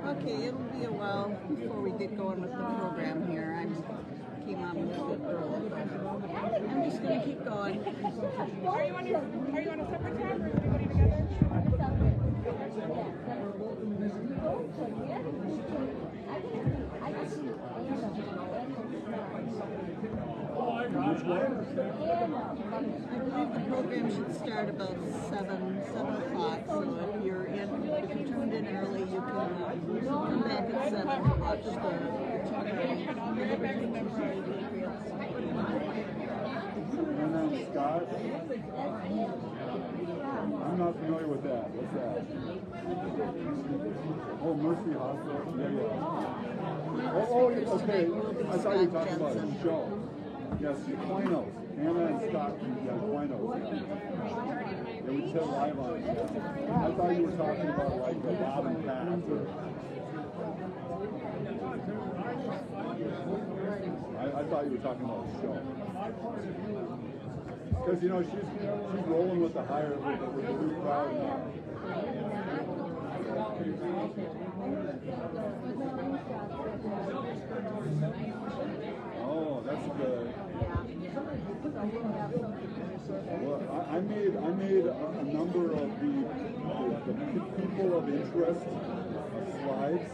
Okay, it'll be a while before we get going with the program here. I came on a little bit early. I'm just going to keep going. Are you on a separate tab or is everybody together? I believe the program should start about 7 o'clock, so if you tuned in early, you can come back at 7 to watch the Liberty Tea Party Patriots. My name's Scott. I'm not familiar with that. What's that? Oh, Mercy Hospital. Yeah. Oh, okay. I thought you were talking about a show. Yes, Aquinos. Anna and Scott from Aquinos. Yeah, we said live on it. Yeah. I thought you were talking about like the Robin Path. I thought you were talking about the show. Because, you know, she's rolling with the higher, with the new crowd now. Oh, that's good. Well, I made a number of the people of interest slides.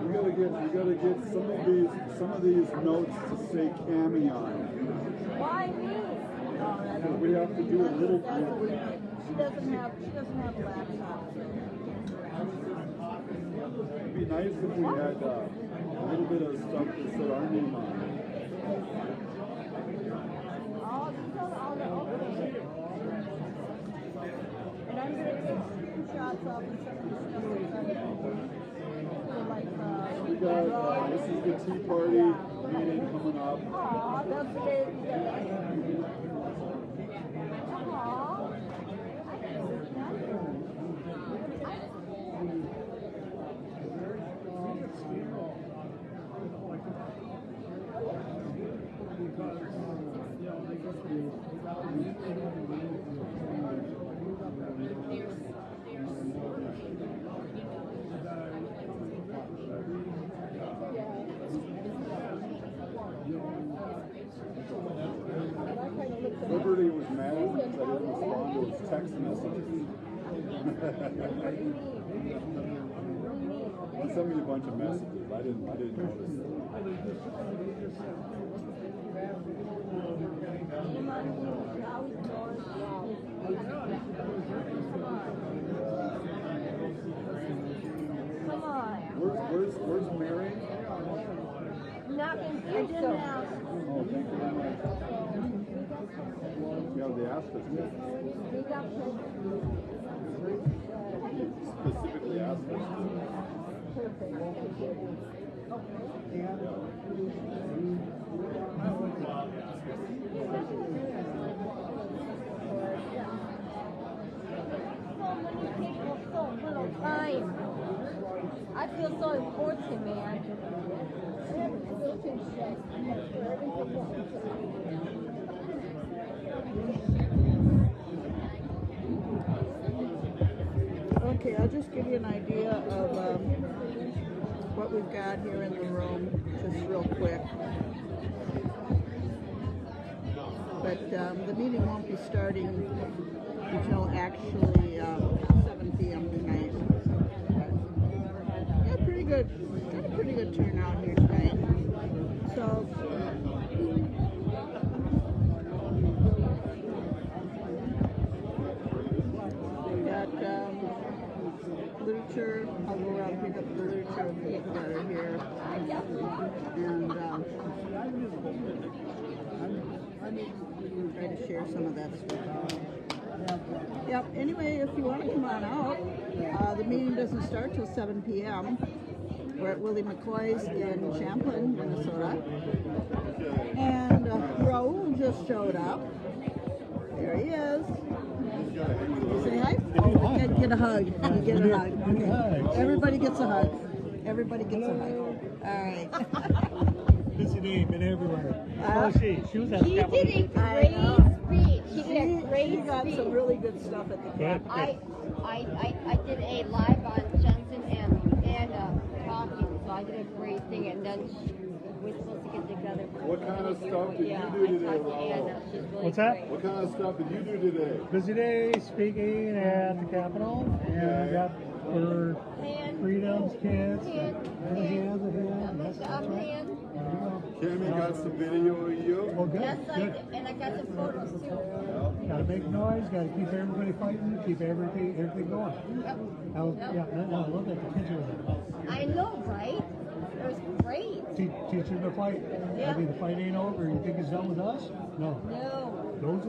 Yeah, we gotta get some of these notes to say camion. Why me? We have to do a little bit. She doesn't have a laptop. It'd be nice if we had a little bit of stuff that said our name on it. And I'm going to take screenshots of some of the stuff We got, this is the Tea Party meeting coming up. Aw, that's the day Liberty was mad at me because I didn't respond to his text messages. He sent me a bunch of messages. I didn't notice it. Come on. Where's Mary? Not in Houston now. Oh, thank you very much. Yeah, they asked us to. Specifically asked us So little time. I feel so important, man. Okay, I'll just give you an idea of what we've got here in the room, just real quick. But the meeting won't be starting until actually 7 p.m. tonight. Yeah, pretty good turnout here tonight. So we got literature. I'll go around and pick up the literature of people that are here. And try to share some of that stuff. Yep, anyway, if you want to come on out, the meeting doesn't start till 7 p.m. We're at Willie McCoys in Champlin, Minnesota. And Raul just showed up. There he is. He's got a hang of the Say hi. Oh, get a hug. You get a hug. Okay. Everybody gets a hug. Everybody gets a hug. All right. Busy day, been everywhere. She was at She the did a Capitol. great speech. She did a great She got speech. some really good stuff at the Good. camp. I did a live on Jensen and talking, so I did a great thing, and then we're supposed to get together. What kind of stuff did you do today, Raul? What's that? What kind of stuff did you do today? Busy day speaking at the Capitol, and I got for Freedom's kids. Cammy got some video of you. Well, good. Yes, Good. and I got some photos too. Gotta make noise, gotta keep everybody fighting, keep everything going. I love that the kids were there. I know, right? It was great. Teach them to fight. Yeah. I mean, the fight ain't over. You think it's done with us? No. No. Those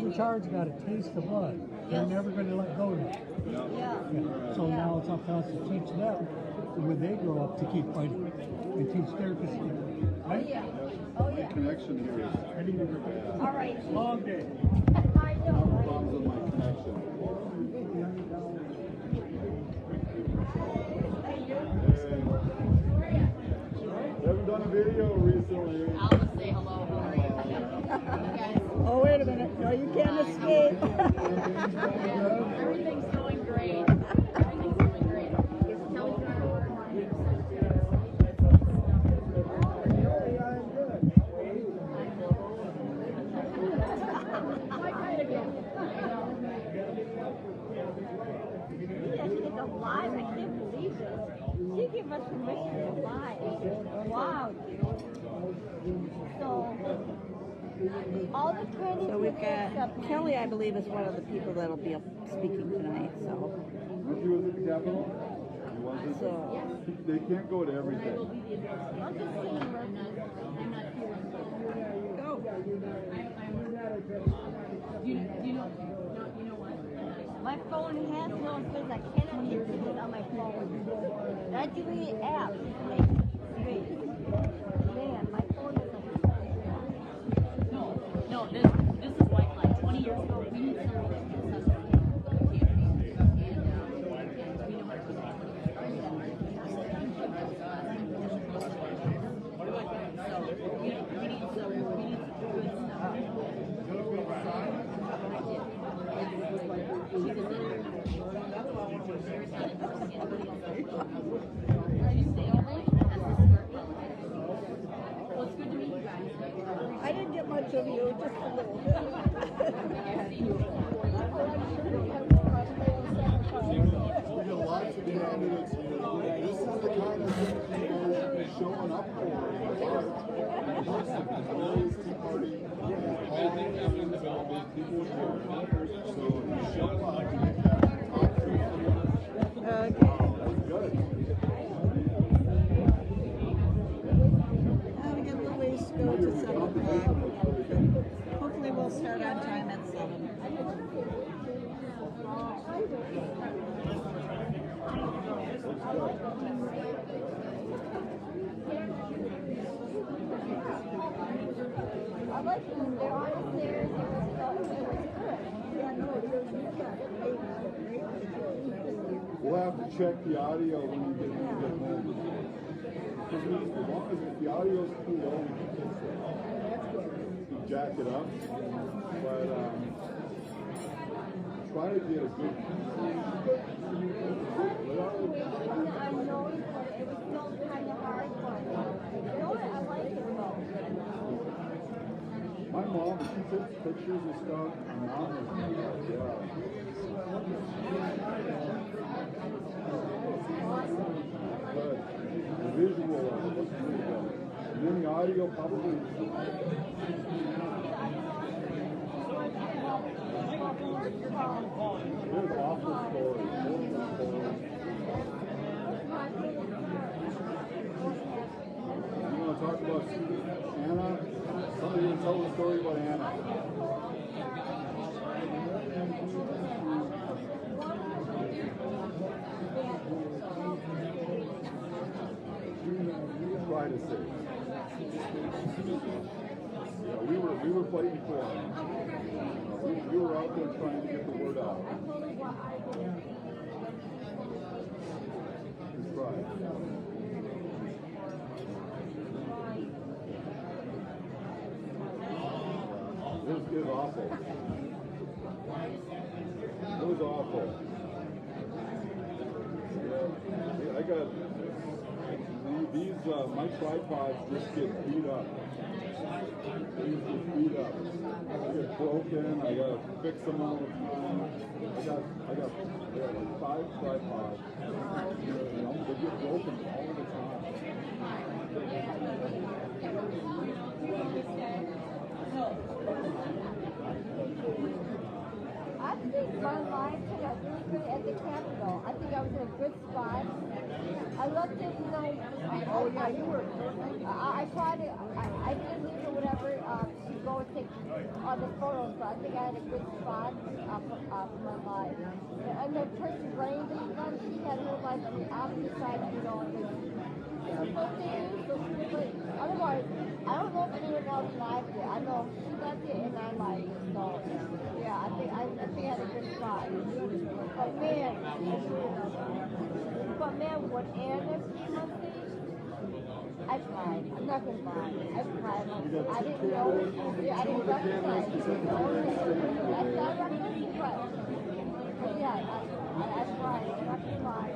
in charge got a taste of blood. They're Yes. never going to let go of it. Yeah. Yeah. So now it's up to us to teach them when they grow up to keep fighting and teach their kids. Right? Yeah. Oh yeah. Connection here is All right. Long day. I know. problems with my connection. You haven't done a video recently. I'll just say hello. How are you? You guys, Oh, wait a minute. No, you can't escape. everything's going great. Everything's going great. Is Kelly Live, I can't believe this. She gave us permission to live. Wow. So, all the candidates. So we've got Kelly, I believe, is one of the people that'll be up speaking tonight. So, Weren't you at the Capitol? You wanted to- so They can't go to everything. I'm just saying, I'm not here. go. You know what? My phone has no space. I cannot get this on my phone. I do the app to make space. Man, my phone is like. No, this is like 20 years ago. We need somebody that can touch the campaign. And we know how to do it. We need good stuff. Well, it's good to meet you guys. I didn't get much of you, just a little bit. We got lots of candidates here. This is the kind of thing people are showing up for. Liberty Tea Party. People here. So you show up to get that talk to them. Okay. That's good. We got a little ways to go to 7 o'clock. Hopefully we'll start on time at 7. I like them. They're on the stairs. It was good. Yeah, no, We'll have to check the audio when you get home. Because as long as the audio's too low, we can fix it. You jack it up. But try to get a good I know, but it was still kind of hard for me. You know what? I like it though. My mom, she takes pictures and stuff. My mom is, yeah. But the visual of it looks pretty good. And then the audio probably. There's awful stories. Horrible stories. You want to talk about Anna? Somebody can tell the story about Anna. Try to say. Yeah, we were fighting for him. You were out there trying to get the word out. That's right. It was awful. It was awful. I got these. My tripods just get beat up. They just get beat up. They get broken. I gotta fix them all the time. I got like 5 tripods. They get broken all the time. I think my life turned out really good at the Capitol. I think I was in a good spot. I loved it, you know. Oh yeah, you were perfect. I tried to, I didn't leave or whatever to go and take all the photos, but I think I had a good spot for my life. And the person reigned in front, she had her life on the opposite side, you know. Otherwise, I don't know if anyone else liked it. I know she liked it and I liked it. So, yeah, I think I had a good spot. But man, when Anna came on stage, I cried. I'm not gonna lie. I cried. I didn't know. Yeah, I didn't recognize her. That's not recognizing, but yeah, I cried. I'm not gonna lie.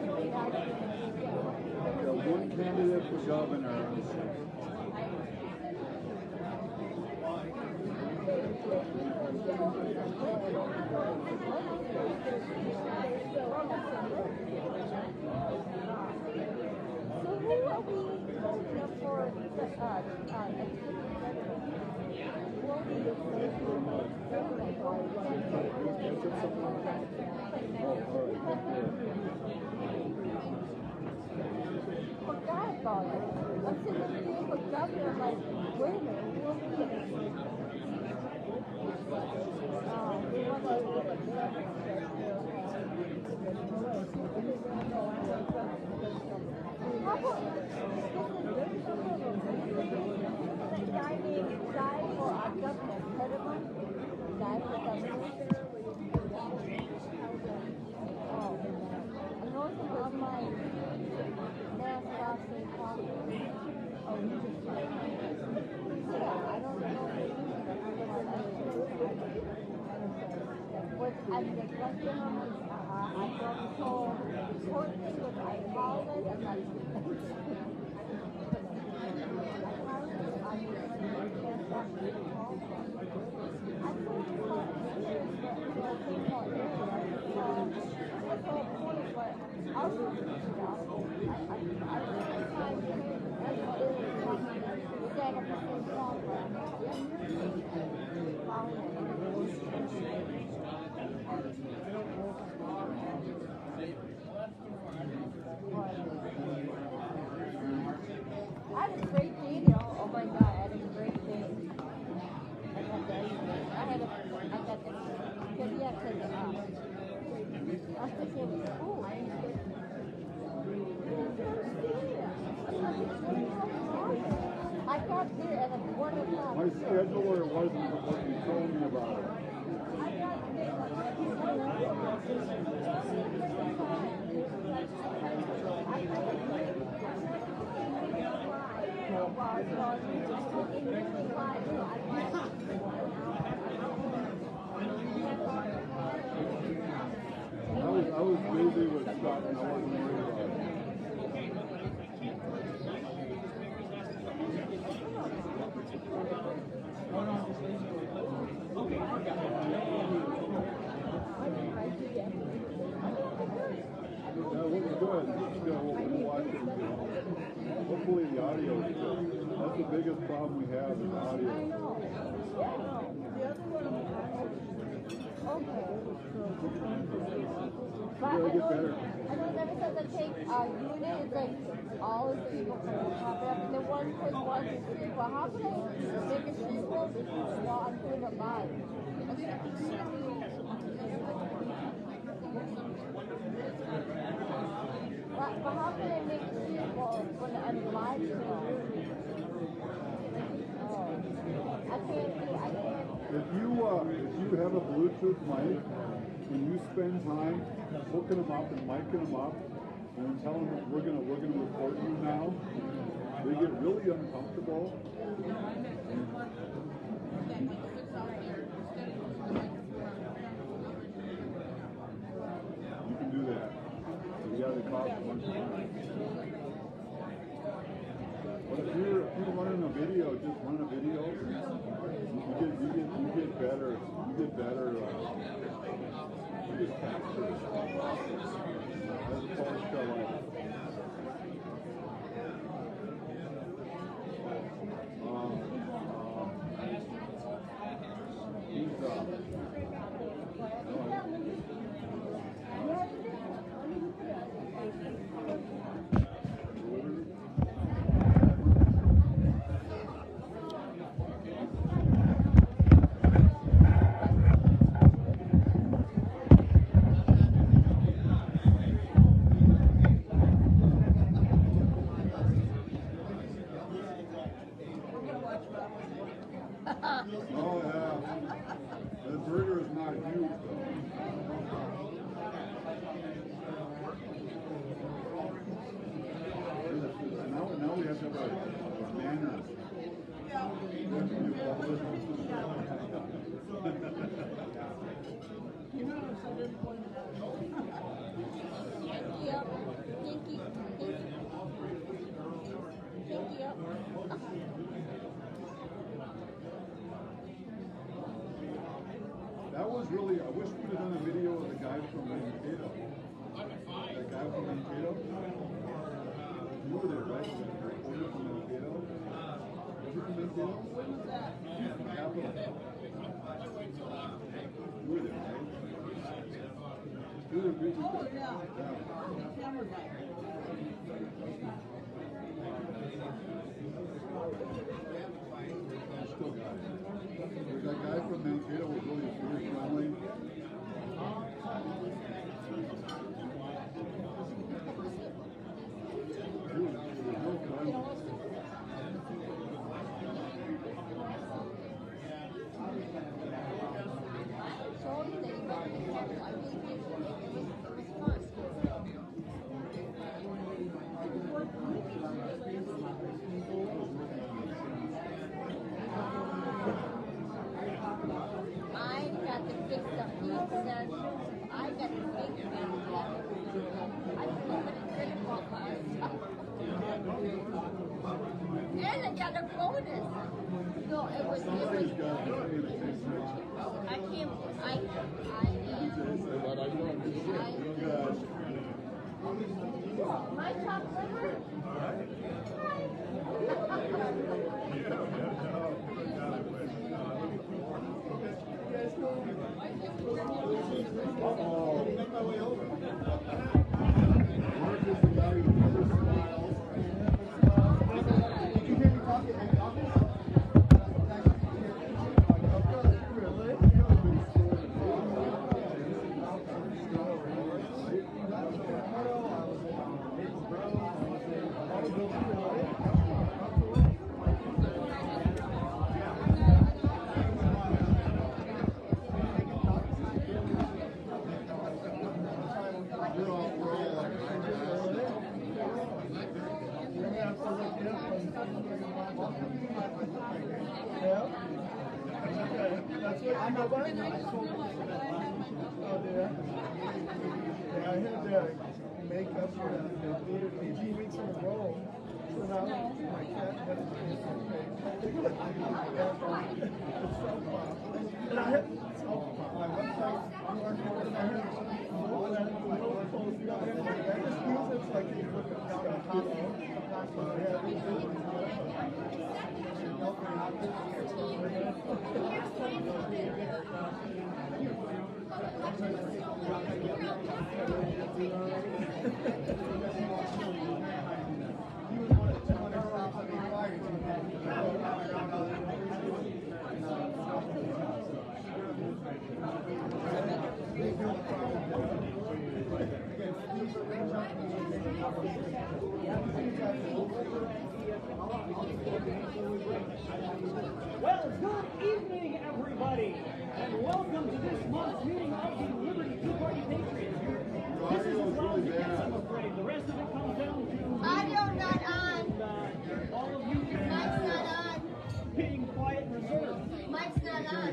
One candidate for governor. So who are we voting up for forgot about it. I'm sitting there for governor, I'm like, wait a minute, who are we? How about that guy named Guy for our governor? Heard of him? Guy for governor? Oh, I know him on my mass last name coffee. Oh, you just yeah, I don't know. Was I neglected him? I got so important with I apologize. I'm not I had a great day there. Oh my God, I had a great day. I got the, because yeah, because I was thinking, ooh, I got there at 1 o'clock. My scheduler wasn't what you told me about it. I got there at I was busy with stuff and I wasn't worried about it. That was good. We'll watch it. Hopefully the audio is good. That's the biggest problem we have is audio. But I It'll get better. know every time I take unit, it's like all the people pop up, and then one person wants to see, well, how can I make a sequel while I'm doing it live? But how can I make a sequel when I'm live streaming? Oh, I can't. If you have a Bluetooth mic, when you spend time hooking them up and micing them up, and then telling them we're gonna record you now, they get really uncomfortable. You can do that. Yeah, they cost a bunch of money. But if you're running a video, just run a video. You get better. You get better. You get faster. That's part of Oh yeah, the burger is not huge though. Now we have to have a manners. That was really, I wish we would have done a video of the guy from Mankato. That guy from Mankato? You were there, right? The reporter from Mankato? Was it from Mankato? Capital. You were there, right? You were there. Oh, yeah. The camera guy. Still got it. That guy from Mankato was really very friendly. And I got a bonus. No, it was. I can't. My top liver. I had makeup for 18 weeks in a row. So now my cat has a face. And I had my website, I just use it like you look down on top Well, good evening, everybody, and welcome to this month's meeting of the Liberty Tea Party Patriots. This is as loud as it gets, I'm afraid. The rest of it comes down to Audio not on. all of you Mic's not on. being quiet and reserved. Mic's not on.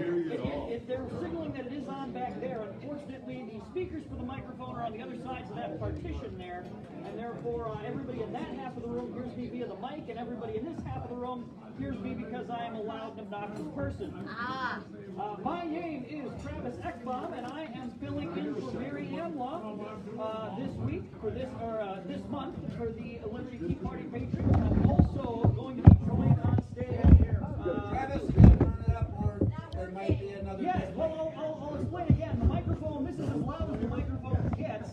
If they're signaling that it is on back there, unfortunately, the speakers for the microphone are on the other sides of that partition there, and therefore everybody in that half of the room hears me via the mic, and everybody in this half of the room hears me because I am a loud and obnoxious person. My name is Travis Ekbaum, and I am filling in for Mary Amlaw this week, for this month, for the Liberty Tea Party Patriots. I'm also going to be joined on stage. Travis, you can turn it up, or there might be another. Yes, well, I'll explain again. The microphone, this is as loud as the microphone gets.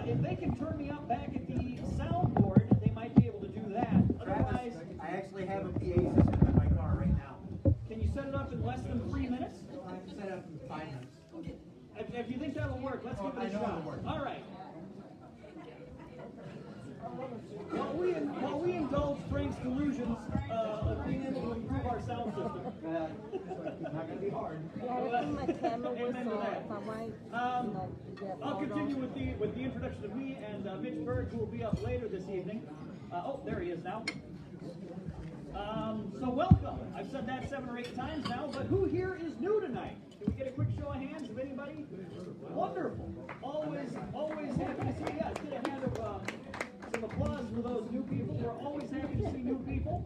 If they can turn me up back at the soundboard, they might be able to do that. Otherwise, Travis, I actually have a PA system in my car right now. can you set it up in less than 3 minutes? I have to set up in 5 minutes. If you think that'll work, let's give it a I know shot. it'll work. All right. While we indulge Frank's delusions of being able to improve our sound system. Not gonna be hard. My camera was Amen to that. I'll on. continue with the introduction of me and Mitch Berg, who will be up later this evening. Oh, there he is now. So welcome. I've said that 7 or 8 times now, but who here is new tonight? Can we get a quick show of hands of anybody? Wonderful. Always happy to see you. Let's get a hand of some applause for those new people. We're always happy to see new people.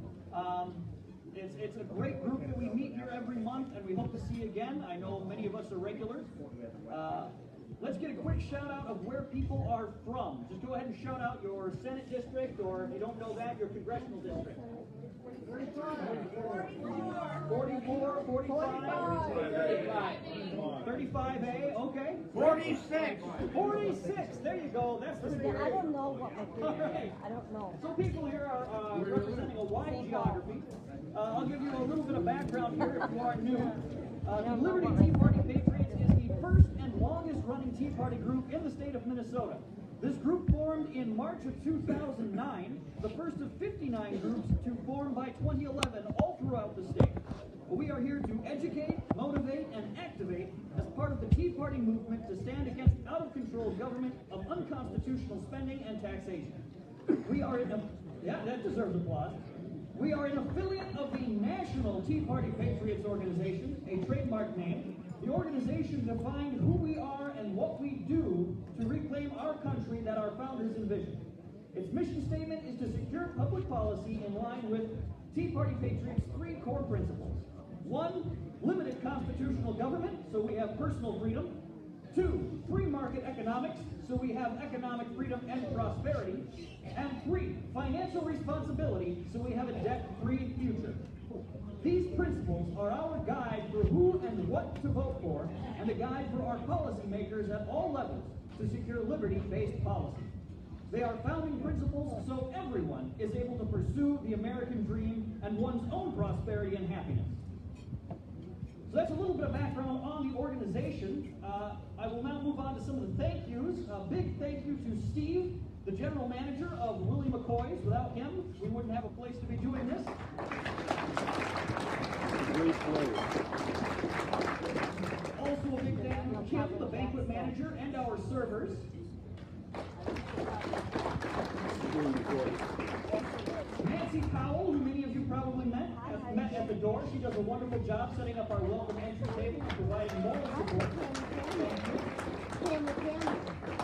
It's a great group that we meet here every month, and we hope to see you again. I know many of us are regulars. Let's get a quick shout out of where people are from. Just go ahead and shout out your Senate district, or if you don't know that, your Congressional district. 44, 45, 35A, okay. 46. 46, there you go, that's the spirit. I don't know what my All favorite right. is. I don't know. So people here are representing a wide geography. I'll give you a little bit of background here if you aren't new. The Liberty Tea Party Patriots is the first and longest running Tea Party group in the state of Minnesota. This group formed in March of 2009, the first of 59 groups to form by 2011 all throughout the state. We are here to educate, motivate, and activate as part of the Tea Party movement to stand against out-of-control government of unconstitutional spending and taxation. We are that deserves applause. We are an affiliate of the National Tea Party Patriots organization, a trademark name. The organization defined who we are and what we do to reclaim our country that our founders envisioned. Its mission statement is to secure public policy in line with Tea Party Patriots' 3 core principles. 1, limited constitutional government, so we have personal freedom. 2, free market economics, so we have economic freedom and prosperity. And 3, financial responsibility, so we have a debt-free future. These principles are our guide for who and what to vote for, and a guide for our policymakers at all levels to secure liberty-based policy. They are founding principles so everyone is able to pursue the American dream and one's own prosperity and happiness. So that's a little bit of background on the organization. I will now move on to some of the thank yous. A big thank you to Steve, the general manager of Willie McCoys. Without him, we wouldn't have a place to be doing this. Great place. Also a big thank you to Kim, the banquet manager, and our servers. Nancy Powell, who many of you probably met at the door. She does a wonderful job setting up our welcome entry table and providing moral support.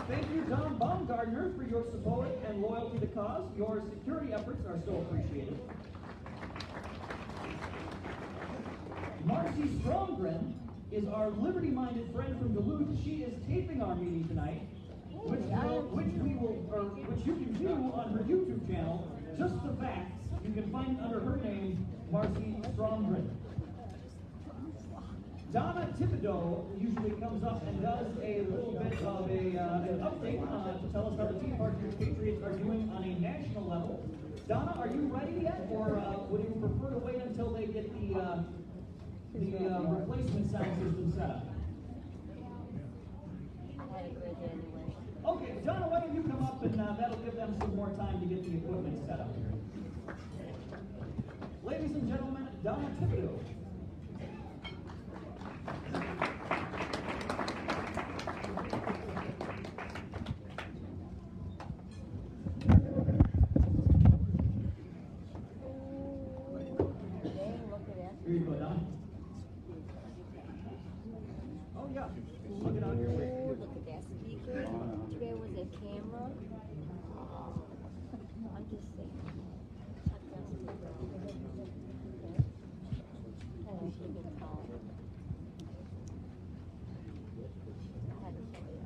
Thank you, Don Baumgardner, for your support and loyalty to the cause. Your security efforts are so appreciated. Marcy Stromgren is our liberty-minded friend from Duluth. She is taping our meeting tonight, which you can view on her YouTube channel. Just the facts. You can find it under her name, Marcy Stromgren. Donna Thibodeau usually comes up and does a little bit of an update to tell us how the Tea Party Patriots are doing on a national level. Donna, are you ready yet, or would you prefer to wait until they get the replacement sound system set up? Okay, Donna, why don't you come up and that'll give them them some more time to get the equipment set up here. Ladies and gentlemen, Donna Thibodeau. Here you go, Donna. Oh, yeah. Look it on your way. Oh, look at that speaker. Too bad with that camera. I'm just saying. Check that speaker out. Okay. Oh, she can call. I had to show you.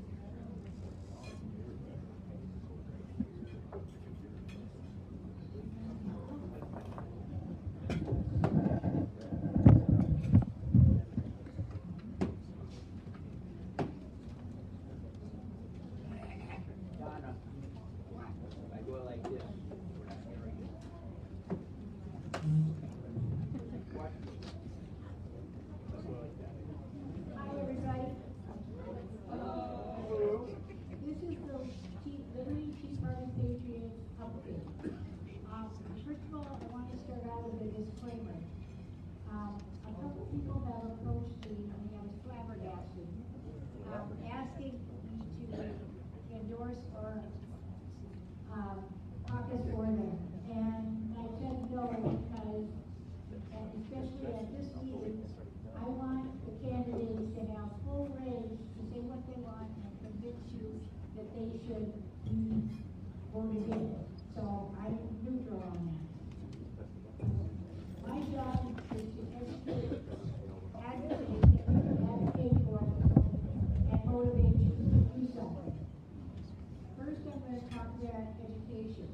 Donna, I go like this. Hi, everybody. This is the Liberty Tea Party Patriots update. First of all, I want to start out with a disclaimer. A couple people have approached me, and I was flabbergasted, asking me to endorse or caucus for them. And I said no, because, and especially at this meeting, I want the candidates to have full range to say what they want and convince you that they should be voted in. So I'm neutral on that. My job is to educate, advocate for, and motivate you to do something. First, I'm going to talk about education.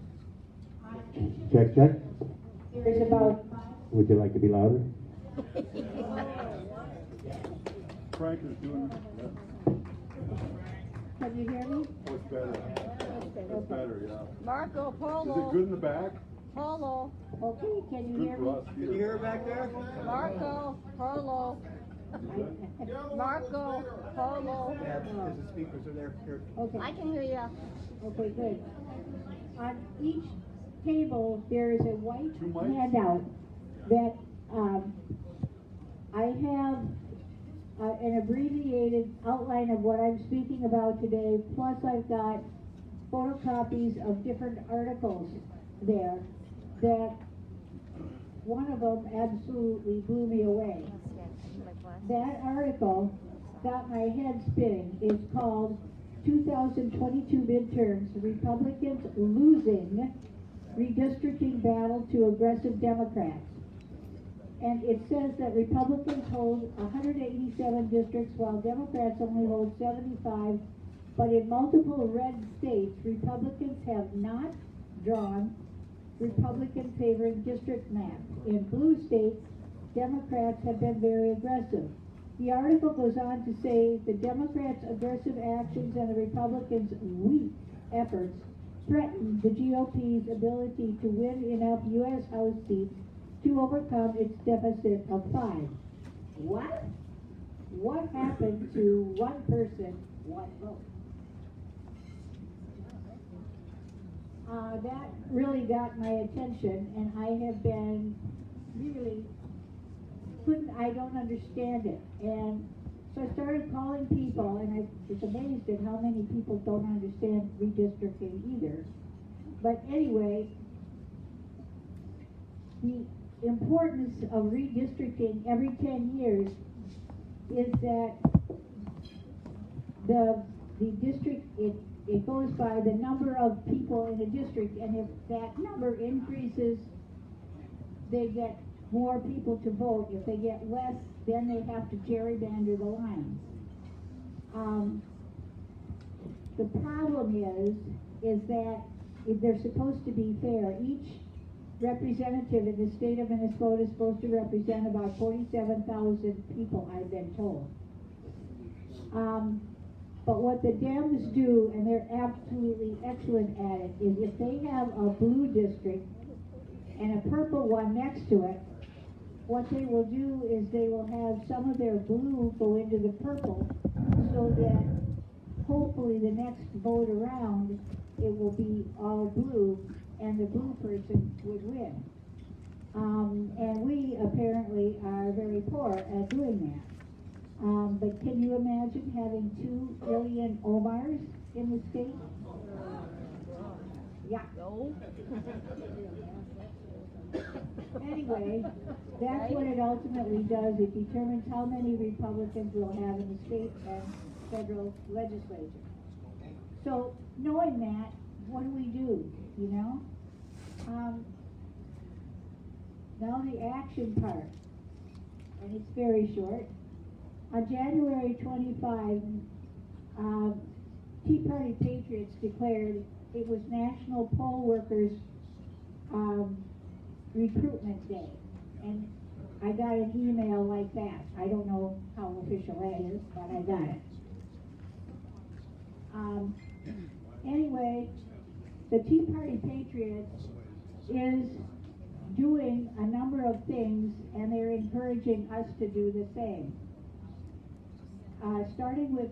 On each of Check, check. there is about 5. Would you like to be louder? Frank is doing it. Can you hear me? Oh, it's better. It's better, yeah. Marco, Is it Polo. good in the back? Polo. Okay, can you Good hear for me? us Can you here. hear her back there? Marco, Polo. Marco, Polo. Yeah, because the speakers are there. Here. Okay. I can hear you. Okay, good. On each table, there is a white Two mics? handout that I have an abbreviated outline of what I'm speaking about today, plus I've got photocopies of different articles there that one of them absolutely blew me away. That article got my head spinning. It's called 2022 Midterms, Republicans Losing Redistricting Battle to Aggressive Democrats. And it says that Republicans hold 187 districts while Democrats only hold 75, but in multiple red states, Republicans have not drawn Republican favoring district maps. In blue states, Democrats have been very aggressive. The article goes on to say the Democrats' aggressive actions and the Republicans' weak efforts threaten the GOP's ability to win enough U.S. House seats to overcome its deficit of 5. What? What happened to one person, one vote? That really got my attention, and I have been really I don't understand it. And so I started calling people, and I was amazed at how many people don't understand redistricting either. But anyway, the importance of redistricting every 10 years is that the district, it goes by the number of people in a district, and if that number increases, they get more people to vote. If they get less, then they have to gerrymander the lines. The problem is that if they're supposed to be fair, each representative in the state of Minnesota is supposed to represent about 47,000 people, I've been told. But what the Dems do, and they're absolutely excellent at it, is if they have a blue district and a purple one next to it, what they will do is they will have some of their blue go into the purple so that hopefully the next vote around it will be all blue, and the blue person would win. And we apparently are very poor at doing that. But can you imagine having 2 billion Omars in the state? Yeah. Anyway, that's what it ultimately does. It determines how many Republicans we'll have in the state and federal legislature. So, knowing that, what do? You know? Now the action part, and it's very short. On January 25, Tea Party Patriots declared it was National Poll Workers Recruitment Day. And I got an email like that. I don't know how official that is, but I got it. Anyway, the Tea Party Patriots is doing a number of things, and they're encouraging us to do the same. Starting with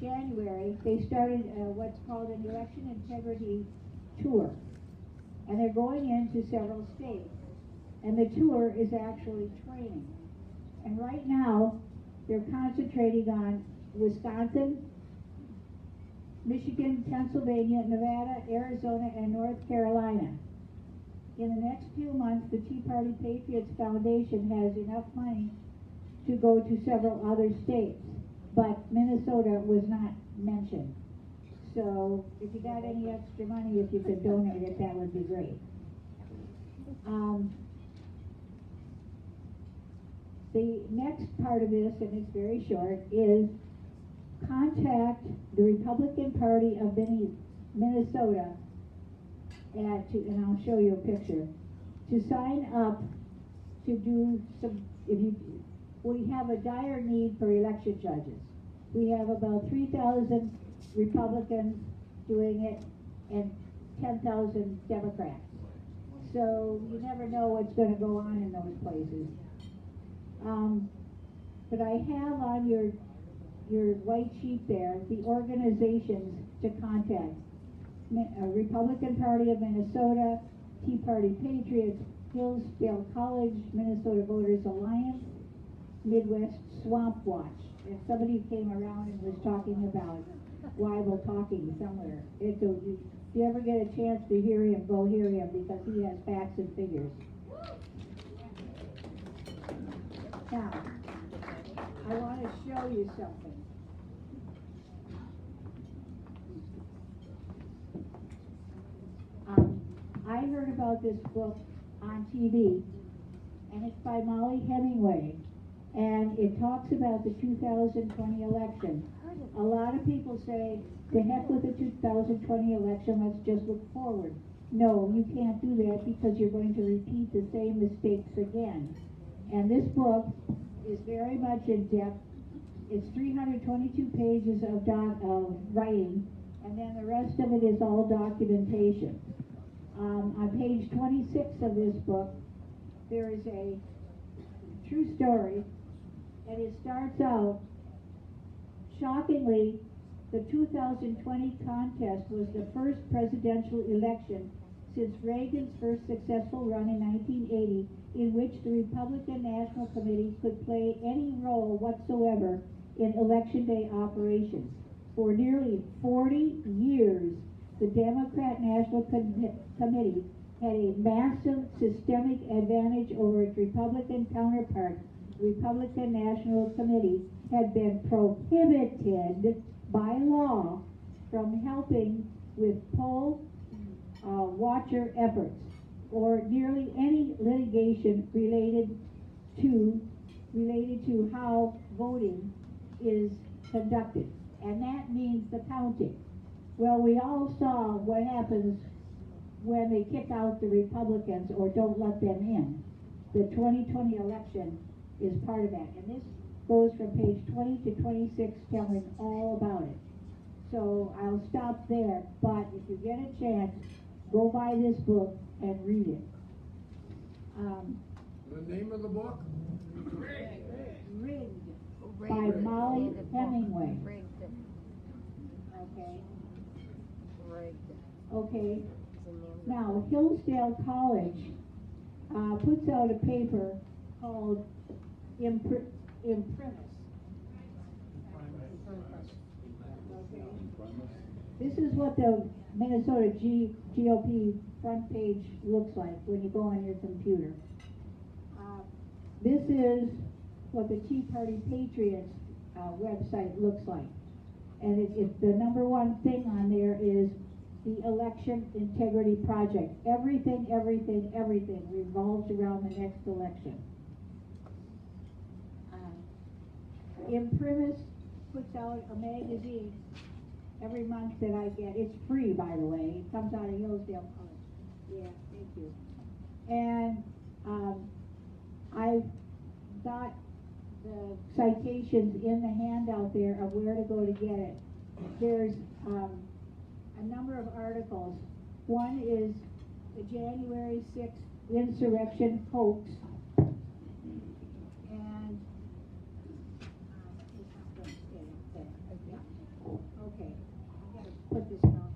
January, they started what's called an election integrity tour. And they're going into several states. And the tour is actually training. And right now, they're concentrating on Wisconsin, Michigan, Pennsylvania, Nevada, Arizona, and North Carolina. In the next few months, the Tea Party Patriots Foundation has enough money to go to several other states, but Minnesota was not mentioned. So if you got any extra money, if you could donate it, that would be great. The next part of this, and it's very short, is contact the Republican Party of Minnesota and I'll show you a picture, to sign up to do some, we have a dire need for election judges. We have about 3,000 Republicans doing it and 10,000 Democrats. So you never know what's going to go on in those places. But I have on your white sheet there the organizations to contact. Republican Party of Minnesota, Tea Party Patriots, Hillsdale College, Minnesota Voters Alliance, Midwest Swamp Watch. And somebody came around and was talking about Weibel talking somewhere. If you ever get a chance to hear him, go hear him, because he has facts and figures. Now, I want to show you something. I heard about this book on TV, and it's by Molly Hemingway, and it talks about the 2020 election. A lot of people say, to heck with the 2020 election, let's just look forward. No, you can't do that, because you're going to repeat the same mistakes again. And this book is very much in depth. It's 322 pages of writing, and then the rest of it is all documentation. On page 26 of this book, there is a true story, and it starts out, shockingly, the 2020 contest was the first presidential election since Reagan's first successful run in 1980, in which the Republican National Committee could play any role whatsoever in Election Day operations. For nearly 40 years, the Democrat National Committee had a massive systemic advantage over its Republican counterpart. The Republican National Committee had been prohibited by law from helping with poll watcher efforts or nearly any litigation related to how voting is conducted, and that means the counting. Well, we all saw what happens when they kick out the Republicans or don't let them in. The 2020 election is part of that, and this goes from page 20 to 26 telling all about it. So I'll stop there, but if you get a chance, go buy this book and read it. The name of the book? Rigged by Molly Hemingway. Okay. Okay. Now, Hillsdale College puts out a paper called Imprimis. This is what the Minnesota GOP front page looks like when you go on your computer. This is what the Tea Party Patriots website looks like. And the number one thing on there is the Election Integrity Project. Everything revolves around the next election. Imprimis puts out a magazine every month that I get. It's free, by the way. It comes out of Hillsdale College. Yeah, thank you. And I've got the citations in the handout there of where to go to get it. There's a number of articles. One is the January 6th insurrection hoax. And okay, I gotta put this down.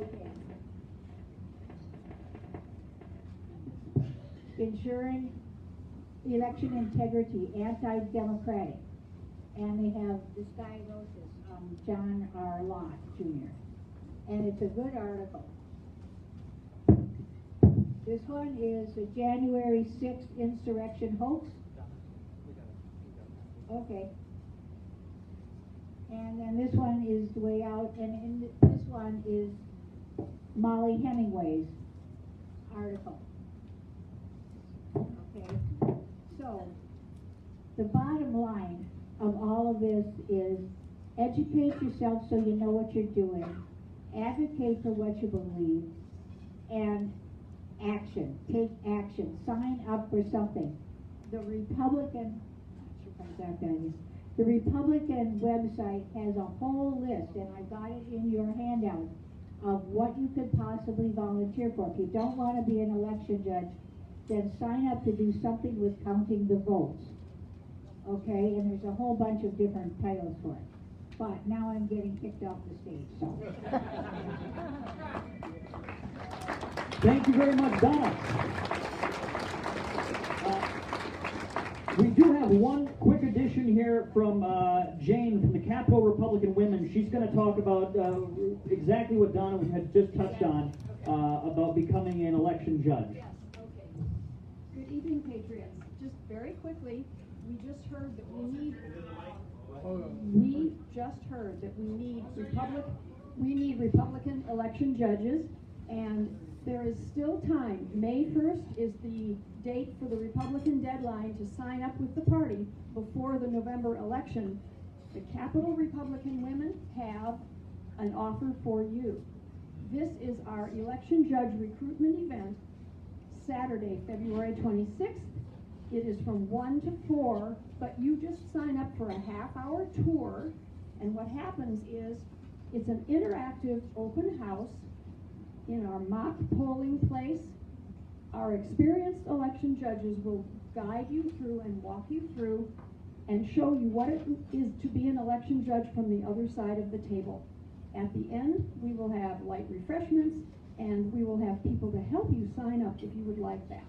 Okay. Ensuring election integrity, anti-democratic. And they have this guy wrote this, John R. Lott, Jr. And it's a good article. This one is the January 6th insurrection hoax. Okay. And then this one is the way out, and this one is Molly Hemingway's article. Okay. So, the bottom line of all of this is educate yourself so you know what you're doing, advocate for what you believe, and action. Take action. Sign up for something. The Republican website has a whole list, and I got it in your handout, of what you could possibly volunteer for. If you don't want to be an election judge, then sign up to do something with counting the votes. Okay, and there's a whole bunch of different titles for it. But now I'm getting kicked off the stage, so. Thank you very much, Donna. We do have one quick addition here from Jane from the Capitol Republican Women. She's going to talk about exactly what Donna had just touched on about becoming an election judge. Yes, okay. Good evening, Patriots. Just very quickly, we just heard that we need Republican election judges, and there is still time. May 1st is the date for the Republican deadline to sign up with the party before the November election. The Capitol Republican Women have an offer for you. This is our election judge recruitment event, Saturday, February 26th. It is from 1 to 4, but you just sign up for a half-hour tour, and what happens is it's an interactive open house in our mock polling place. Our experienced election judges will guide you through and walk you through and show you what it is to be an election judge from the other side of the table. At the end, we will have light refreshments, and we will have people to help you sign up if you would like that.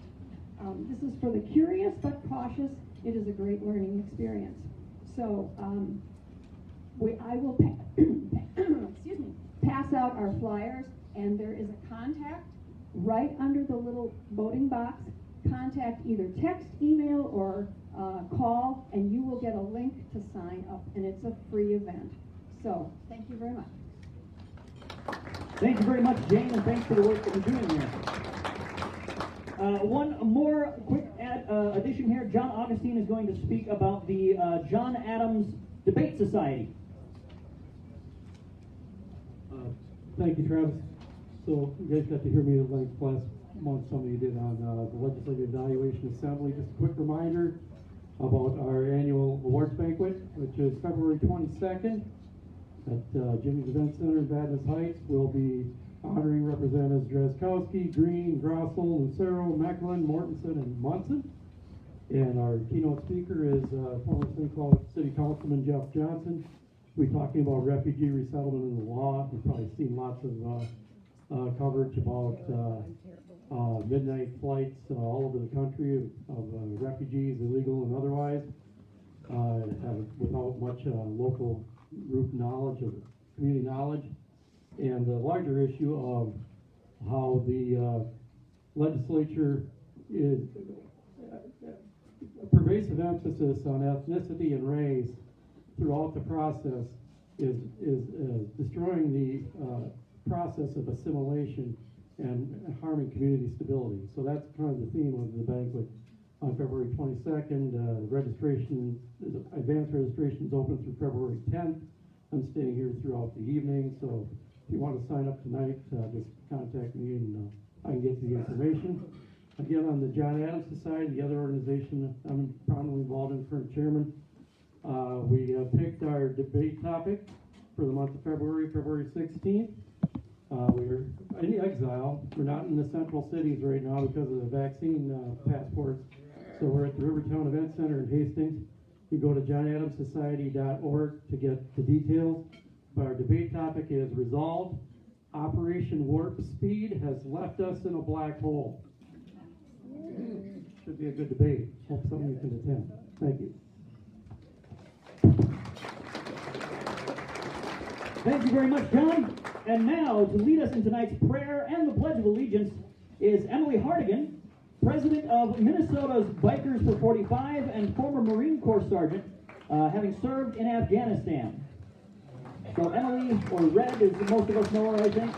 This is for the curious but cautious. It is a great learning experience. So I will excuse me, pass out our flyers, and there is a contact right under the little voting box. Contact either text, email, or call, and you will get a link to sign up, and it's a free event. So thank you very much. Thank you very much, Jane, and thanks for the work that you're doing here. One more quick addition here. John Augustine is going to speak about the John Adams Debate Society. Thank you, Travis. So you guys got to hear me at length last month, some of you did, on the Legislative Evaluation Assembly. Just a quick reminder about our annual awards banquet, which is February 22nd at Jimmy's Event Center in Vadnais Heights. We'll be honoring Representatives Drazkowski, Green, Grossel, Lucero, Mecklin, Mortensen, and Munson. And our keynote speaker is former City Councilman Jeff Johnson. We're talking about refugee resettlement in the law. We've probably seen lots of coverage about midnight flights all over the country of refugees, illegal and otherwise, without much local group knowledge, of community knowledge. And the larger issue of how the legislature is a pervasive emphasis on ethnicity and race throughout the process is destroying the process of assimilation and harming community stability. So that's kind of the theme of the banquet on February 22nd. Advanced registration is open through February 10th. I'm staying here throughout the evening, so if you want to sign up tonight, just contact me and I can get you the information. Again, on the John Adams Society, the other organization I'm prominently involved in, current chairman, we picked our debate topic for the month of February 16th. We're in exile. We're not in the central cities right now because of the vaccine passports. So we're at the Rivertown Event Center in Hastings. You go to johnadamssociety.org to get the details. But our debate topic is resolved. Operation Warp Speed has left us in a black hole. Should be a good debate. Hope some of you can attend. Thank you. Thank you very much, John. And now, to lead us in tonight's prayer and the Pledge of Allegiance is Emily Hardigan, President of Minnesota's Bikers for 45 and former Marine Corps Sergeant, having served in Afghanistan. So Emily, or Red, as most of us know her, I think.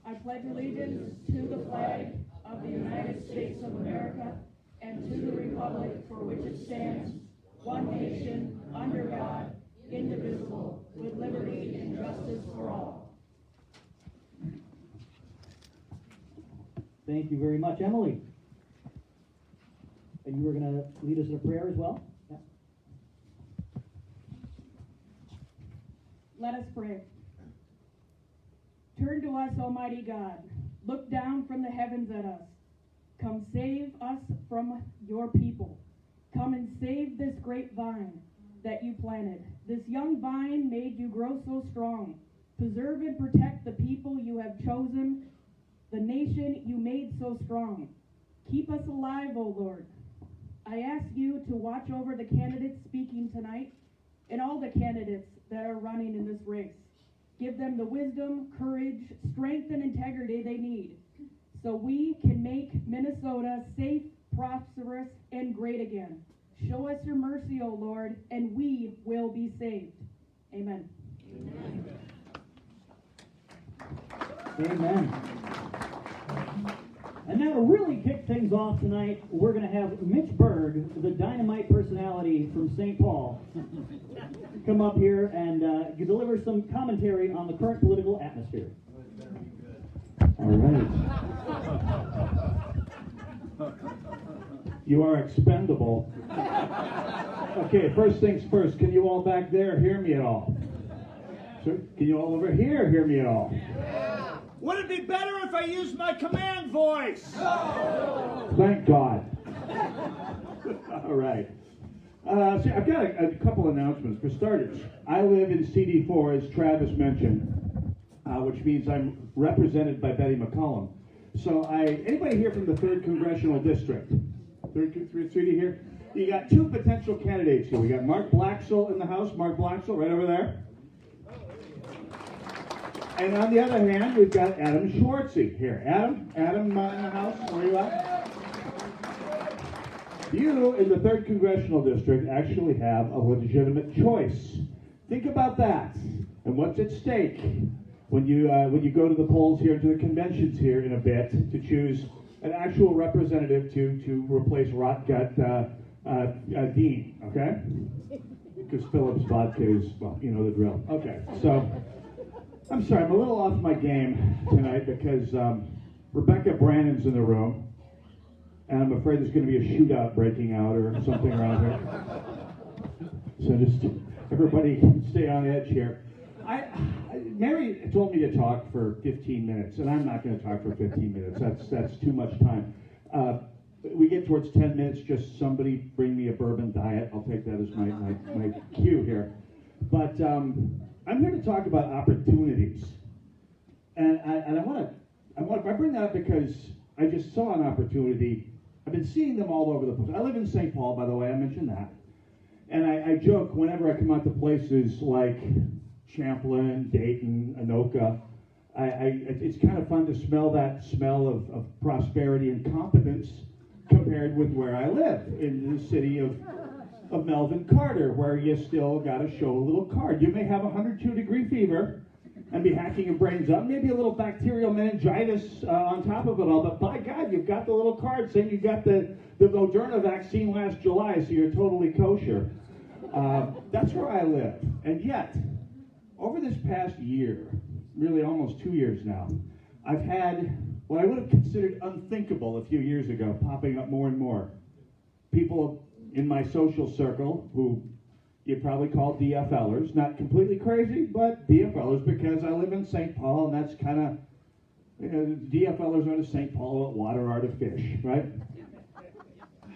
I pledge allegiance to the flag of the United States of America and to the republic for which it stands, one nation, under God, indivisible, with liberty and justice for all. Thank you very much, Emily. And you were going to lead us in a prayer as well? Yeah. Let us pray. Turn to us, Almighty God. Look down from the heavens at us. Come save us from your people. Come and save this great vine that you planted. This young vine made you grow so strong. Preserve and protect the people you have chosen, the nation you made so strong. Keep us alive, O Lord. I ask you to watch over the candidates speaking tonight and all the candidates that are running in this race. Give them the wisdom, courage, strength, and integrity they need so we can make Minnesota safe, prosperous, and great again. Show us your mercy, O Lord, and we will be saved. Amen. Amen. And now to really kick things off tonight, we're going to have Mitch Berg, the dynamite personality from St. Paul, come up here and deliver some commentary on the current political atmosphere. All right. You are expendable. Okay, first things first. Can you all back there hear me at all? Sir, can you all over here hear me at all? Would it be better if I used my command voice? Thank God. All right. So I've got a couple announcements. For starters, I live in CD4, as Travis mentioned, which means I'm represented by Betty McCollum. So anybody here from the 3rd Congressional District? 3rd here? You got two potential candidates here. We got Mark Blaxell in the House. Mark Blaxell, right over there. And on the other hand, we've got Adam Schwartzy here. Adam in the House, where are you at? You, in the 3rd Congressional District, actually have a legitimate choice. Think about that, and what's at stake when you go to the polls here, to the conventions here in a bit, to choose an actual representative to replace Rotgut Dean, okay? Because Phillips vodka is, well, you know the drill. Okay, so I'm sorry, I'm a little off my game tonight because Rebecca Brannon's in the room. and I'm afraid there's going to be a shootout breaking out or something around here. So just everybody stay on edge here. Mary told me to talk for 15 minutes, and I'm not going to talk for 15 minutes. That's too much time. We get towards 10 minutes, just somebody bring me a bourbon diet. I'll take that as my cue here. But I'm here to talk about opportunities. And I bring that up because I just saw an opportunity. I've been seeing them all over the place. I live in St. Paul, by the way, I mentioned that. And I joke whenever I come out to places like Champlin, Dayton, Anoka, it's kind of fun to smell that smell of prosperity and competence compared with where I live, in the city of Melvin Carter, where you still got to show a little card. You may have 102-degree fever and be hacking your brains up, maybe a little bacterial meningitis on top of it all, but by God, you've got the little card saying you got the Moderna vaccine last July, so you're totally kosher. That's where I live. And yet, over this past year, really almost 2 years now, I've had what I would have considered unthinkable a few years ago popping up more and more. People in my social circle who you'd probably call DFLers, not completely crazy, but DFLers, because I live in St. Paul, and that's kind of, DFLers are to St. Paul what water are to fish, right?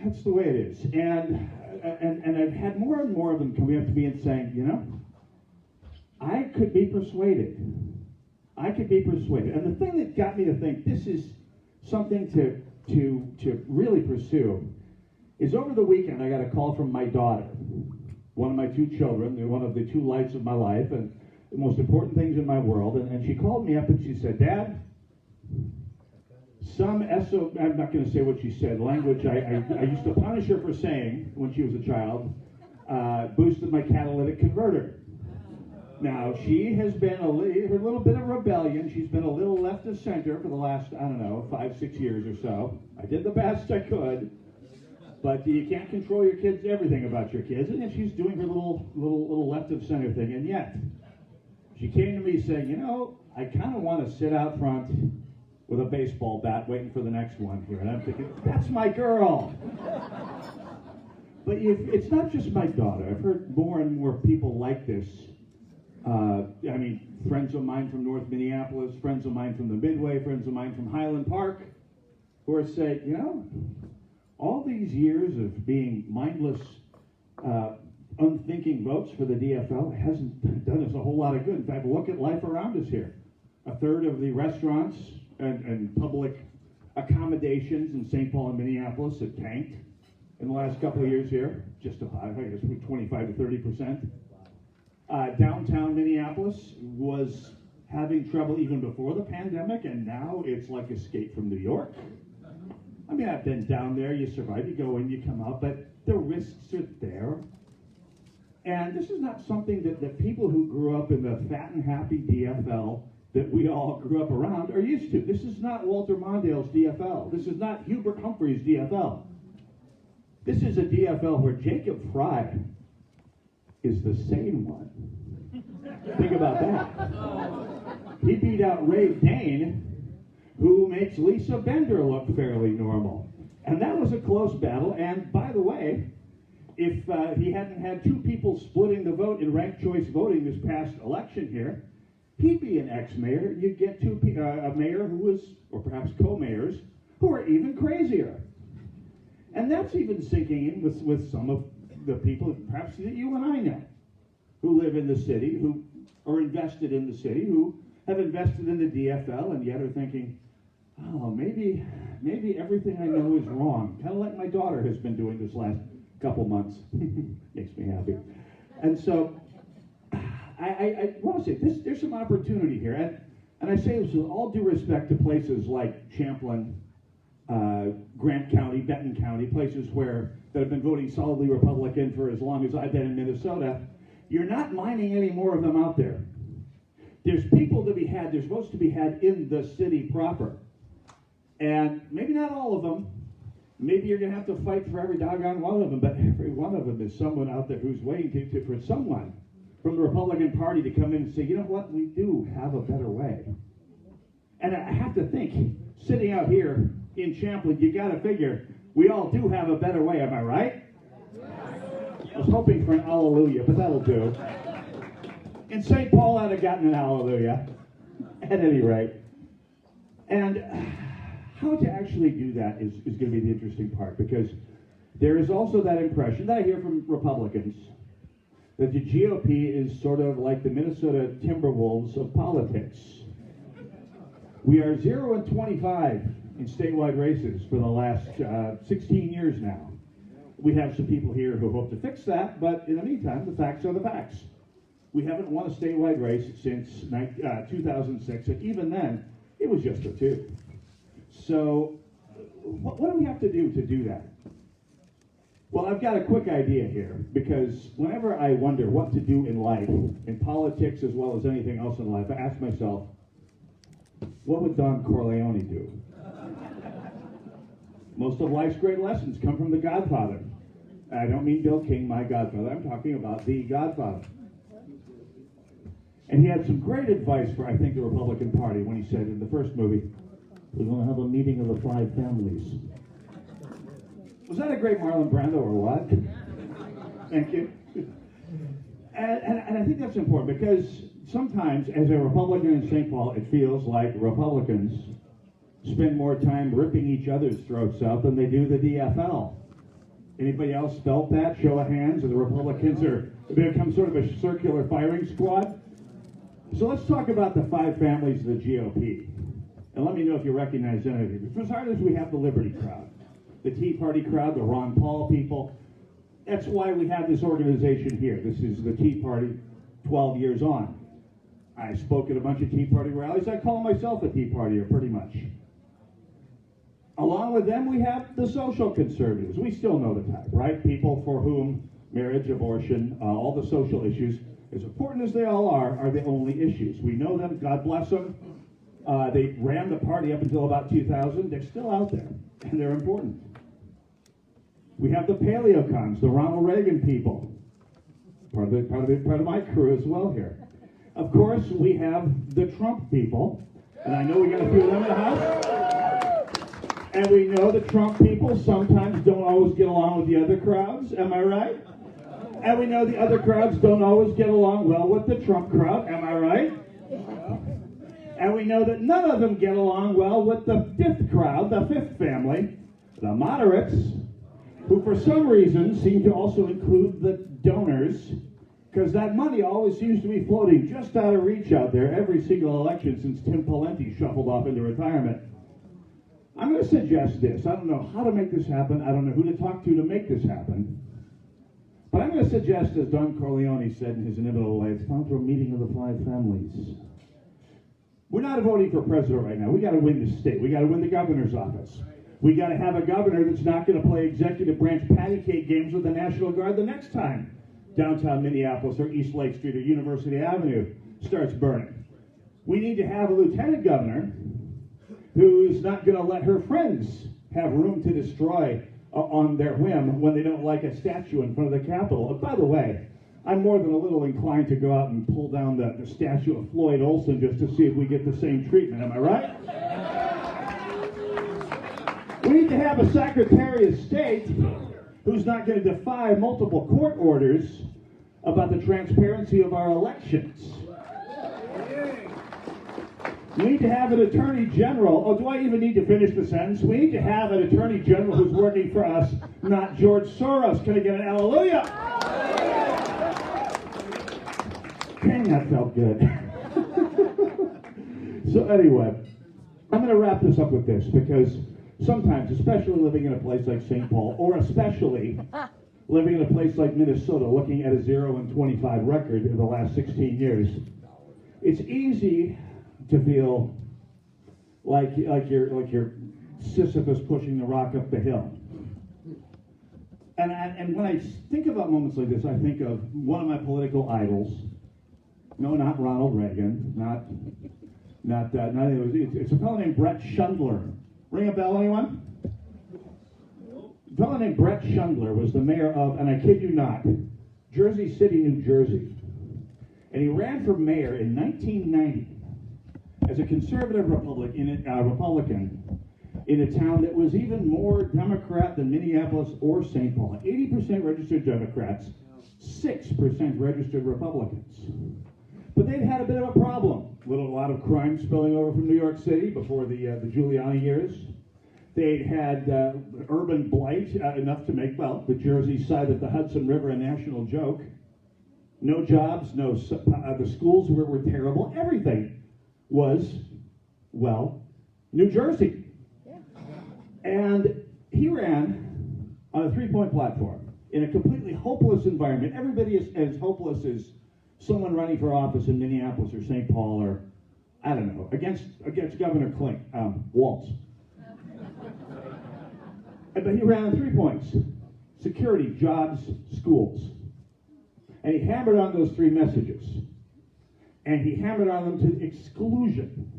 That's the way it is. And I've had more and more of them coming up to me and saying, I could be persuaded. I could be persuaded. And the thing that got me to think this is something to really pursue is over the weekend I got a call from my daughter, one of my two children, one of the two lights of my life and the most important things in my world. And she called me up and she said, Dad, I'm not going to say what she said, language I used to punish her for saying when she was a child, boosted my catalytic converter. Now, she has been her little bit of rebellion. She's been a little left of center for the last, 5-6 years or so. I did the best I could, but you can't control your kids, everything about your kids, and she's doing her little left of center thing. And yet, she came to me saying, I kind of want to sit out front with a baseball bat waiting for the next one here. And I'm thinking, that's my girl. But it's not just my daughter. I've heard more and more people like this. Friends of mine from North Minneapolis, friends of mine from the Midway, friends of mine from Highland Park, who are saying, all these years of being mindless, unthinking votes for the DFL hasn't done us a whole lot of good. In fact, look at life around us here. A third of the restaurants and public accommodations in St. Paul and Minneapolis have tanked in the last couple of years here, just about, I guess, 25 to 30%. Downtown Minneapolis was having trouble even before the pandemic, and now it's like Escape from New York. I've been down there, you survive, you go in, you come out, but the risks are there. And this is not something that people who grew up in the fat and happy DFL that we all grew up around are used to. This is not Walter Mondale's DFL. This is not Hubert Humphrey's DFL. This is a DFL where Jacob Fry is the sane one. Think about that. He beat out Ray Dane, who makes Lisa Bender look fairly normal. And that was a close battle. And by the way, if he hadn't had two people splitting the vote in ranked choice voting this past election here, he'd be an ex-mayor. You'd get a mayor who was, or perhaps co-mayors, who are even crazier. And that's even sinking in with some of the people, perhaps that you and I know, who live in the city, who are invested in the city, who have invested in the DFL, and yet are thinking, maybe everything I know is wrong. Kind of like my daughter has been doing this last couple months. Makes me happy. And so, I want to say, there's some opportunity here. And I say this with all due respect to places like Champlin, Grant County, Benton County, places that have been voting solidly Republican for as long as I've been in Minnesota. You're not mining any more of them out there. There's people to be had, there's votes to be had in the city proper. And maybe not all of them. Maybe you're going to have to fight for every doggone one of them, but every one of them is someone out there who's waiting for someone from the Republican Party to come in and say, you know what, we do have a better way. And I have to think, sitting out here in Champlin, you got to figure, We all do have a better way, am I right? I was hoping for an hallelujah, but that'll do. In St. Paul, I'd have gotten an hallelujah, at any rate. And how to actually do that is going to be the interesting part, because there is also that impression that I hear from Republicans that the GOP is sort of like the Minnesota Timberwolves of politics. We are 0-25 in statewide races for the last 16 years now. We have some people here who hope to fix that, but in the meantime, the facts are the facts. We haven't won a statewide race since 2006, and even then, it was just a 2. So, what do we have to do that? Well, I've got a quick idea here, because whenever I wonder what to do in life, in politics as well as anything else in life, I ask myself, what would Don Corleone do? Most of life's great lessons come from The Godfather. I don't mean Bill King, my godfather. I'm talking about The Godfather. And he had some great advice for, I think, the Republican Party when he said in the first movie, we're going to have a meeting of the 5 families. Was that a great Marlon Brando or what? Thank you. And I think that's important, because sometimes, as a Republican in St. Paul, it feels like Republicans spend more time ripping each other's throats out than they do the DFL. Anybody else felt that? Show of hands. And the Republicans become sort of a circular firing squad. So let's talk about the 5 families of the GOP. And let me know if you recognize any of you. For starters, we have the Liberty crowd, the Tea Party crowd, the Ron Paul people. That's why we have this organization here. This is the Tea Party 12 years on. I spoke at a bunch of Tea Party rallies. I call myself a Tea Partier, pretty much. Along with them, we have the social conservatives. We still know the type, right? People for whom marriage, abortion, all the social issues, as important as they all are the only issues. We know them. God bless them. They ran the party up until about 2000. They're still out there, and they're important. We have the paleocons, the Ronald Reagan people, part of my crew as well here. Of course, we have the Trump people, and I know we got a few of them in the house. And we know the Trump people sometimes don't always get along with the other crowds. Am I right? And we know the other crowds don't always get along well with the Trump crowd. Am I right? And we know that none of them get along well with the 5th crowd, the 5th family, the moderates, who for some reason seem to also include the donors, because that money always seems to be floating just out of reach out there every single election since Tim Pawlenty shuffled off into retirement. I'm going to suggest this. I don't know how to make this happen. I don't know who to talk to make this happen. But I'm going to suggest, as Don Corleone said in his inimitable way, it's time for a meeting of the 5 families. We're not voting for president right now. We got to win the state. We got to win the governor's office. We got to have a governor that's not going to play executive branch patty cake games with the National Guard the next time downtown Minneapolis or East Lake Street or University Avenue starts burning. We need to have a lieutenant governor who's not going to let her friends have room to destroy on their whim when they don't like a statue in front of the Capitol. And by the way, I'm more than a little inclined to go out and pull down the statue of Floyd Olson just to see if we get the same treatment. Am I right? We need to have a Secretary of State who's not going to defy multiple court orders about the transparency of our elections. We need to have an Attorney General. Oh, do I even need to finish the sentence? We need to have an Attorney General who's working for us, not George Soros. Can I get an hallelujah? Dang, that felt good. So anyway, I'm going to wrap this up with this, because sometimes, especially living in a place like St. Paul, or especially living in a place like Minnesota, looking at a 0-25 record in the last 16 years, it's easy to feel like you're Sisyphus pushing the rock up the hill. And when I think about moments like this, I think of one of my political idols. No, not Ronald Reagan. It's a fellow named Brett Schundler. Ring a bell, anyone? A fellow named Brett Schundler was the mayor of, and I kid you not, Jersey City, New Jersey. And he ran for mayor in 1990 as a conservative Republican, in a town that was even more Democrat than Minneapolis or St. Paul. 80% registered Democrats, 6% registered Republicans. But they'd had a bit of a problem. A lot of crime spilling over from New York City before the Giuliani years. They'd had urban blight enough to make, well, the Jersey side of the Hudson River a national joke. No jobs, the schools were terrible. Everything was, well, New Jersey. Yeah. And he ran on a 3-point platform in a completely hopeless environment. Everybody is as hopeless as someone running for office in Minneapolis or St. Paul or, I don't know, against Governor Waltz. But he ran on 3 points: security, jobs, schools. And he hammered on those 3 messages. And he hammered on them to exclusion.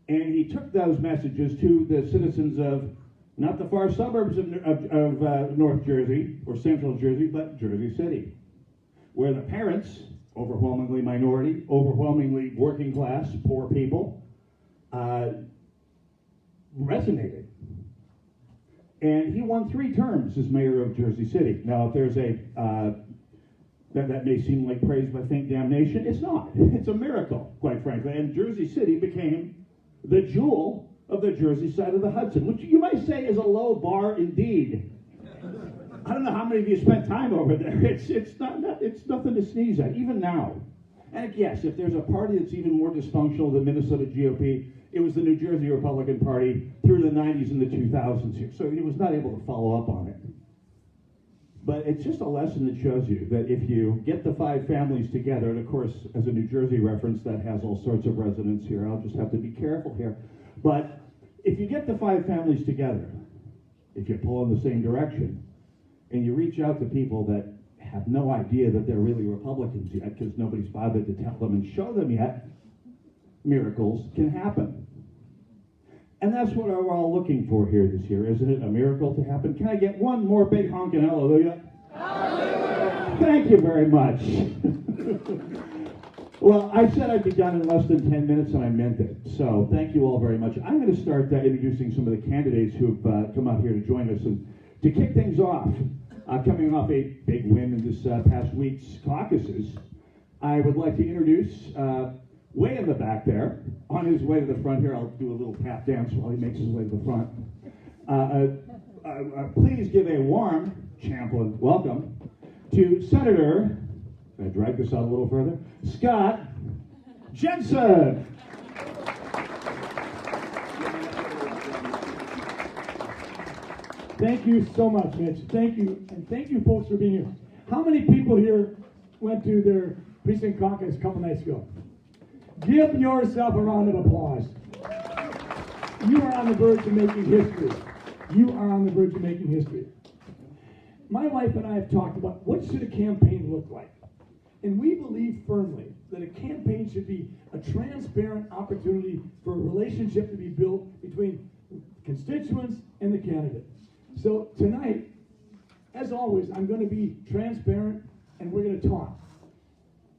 And he took those messages to the citizens of not the far suburbs of North Jersey or Central Jersey, but Jersey City, where the parents, overwhelmingly minority, overwhelmingly working class, poor people, resonated. And he won 3 terms as mayor of Jersey City. Now, if there's that may seem like praise by faint damnation, it's not. It's a miracle, quite frankly. And Jersey City became the jewel of the Jersey side of the Hudson, which you might say is a low bar indeed. I don't know how many of you spent time over there. It's nothing to sneeze at, even now. And yes, if there's a party that's even more dysfunctional than Minnesota GOP, it was the New Jersey Republican Party through the 90s and the 2000s here. So he was not able to follow up on it. But it's just a lesson that shows you that if you get the 5 families together, and of course, as a New Jersey reference, that has all sorts of resonance here. I'll just have to be careful here. But if you get the 5 families together, if you pull in the same direction, and you reach out to people that have no idea that they're really Republicans yet, because nobody's bothered to tell them and show them yet, miracles can happen. And that's what we're all looking for here this year, isn't it? A miracle to happen. Can I get one more big honking hallelujah? Hallelujah! Thank you very much. Well, I said I'd be done in less than 10 minutes, and I meant it. So thank you all very much. I'm going to start introducing some of the candidates who've come out here to join us. And to kick things off, coming off a big win in this past week's caucuses, I would like to introduce, way in the back there, on his way to the front here, I'll do a little tap dance while he makes his way to the front. Please give a warm Champlin welcome to Senator, can I drag this out a little further, Scott Jensen. Thank you so much, Mitch. Thank you, and thank you folks for being here. How many people here went to their precinct caucus a couple nights ago? Give yourself a round of applause. You are on the verge of making history. You are on the verge of making history. My wife and I have talked about what should a campaign look like. And we believe firmly that a campaign should be a transparent opportunity for a relationship to be built between constituents and the candidate. So tonight, as always, I'm going to be transparent and we're going to talk.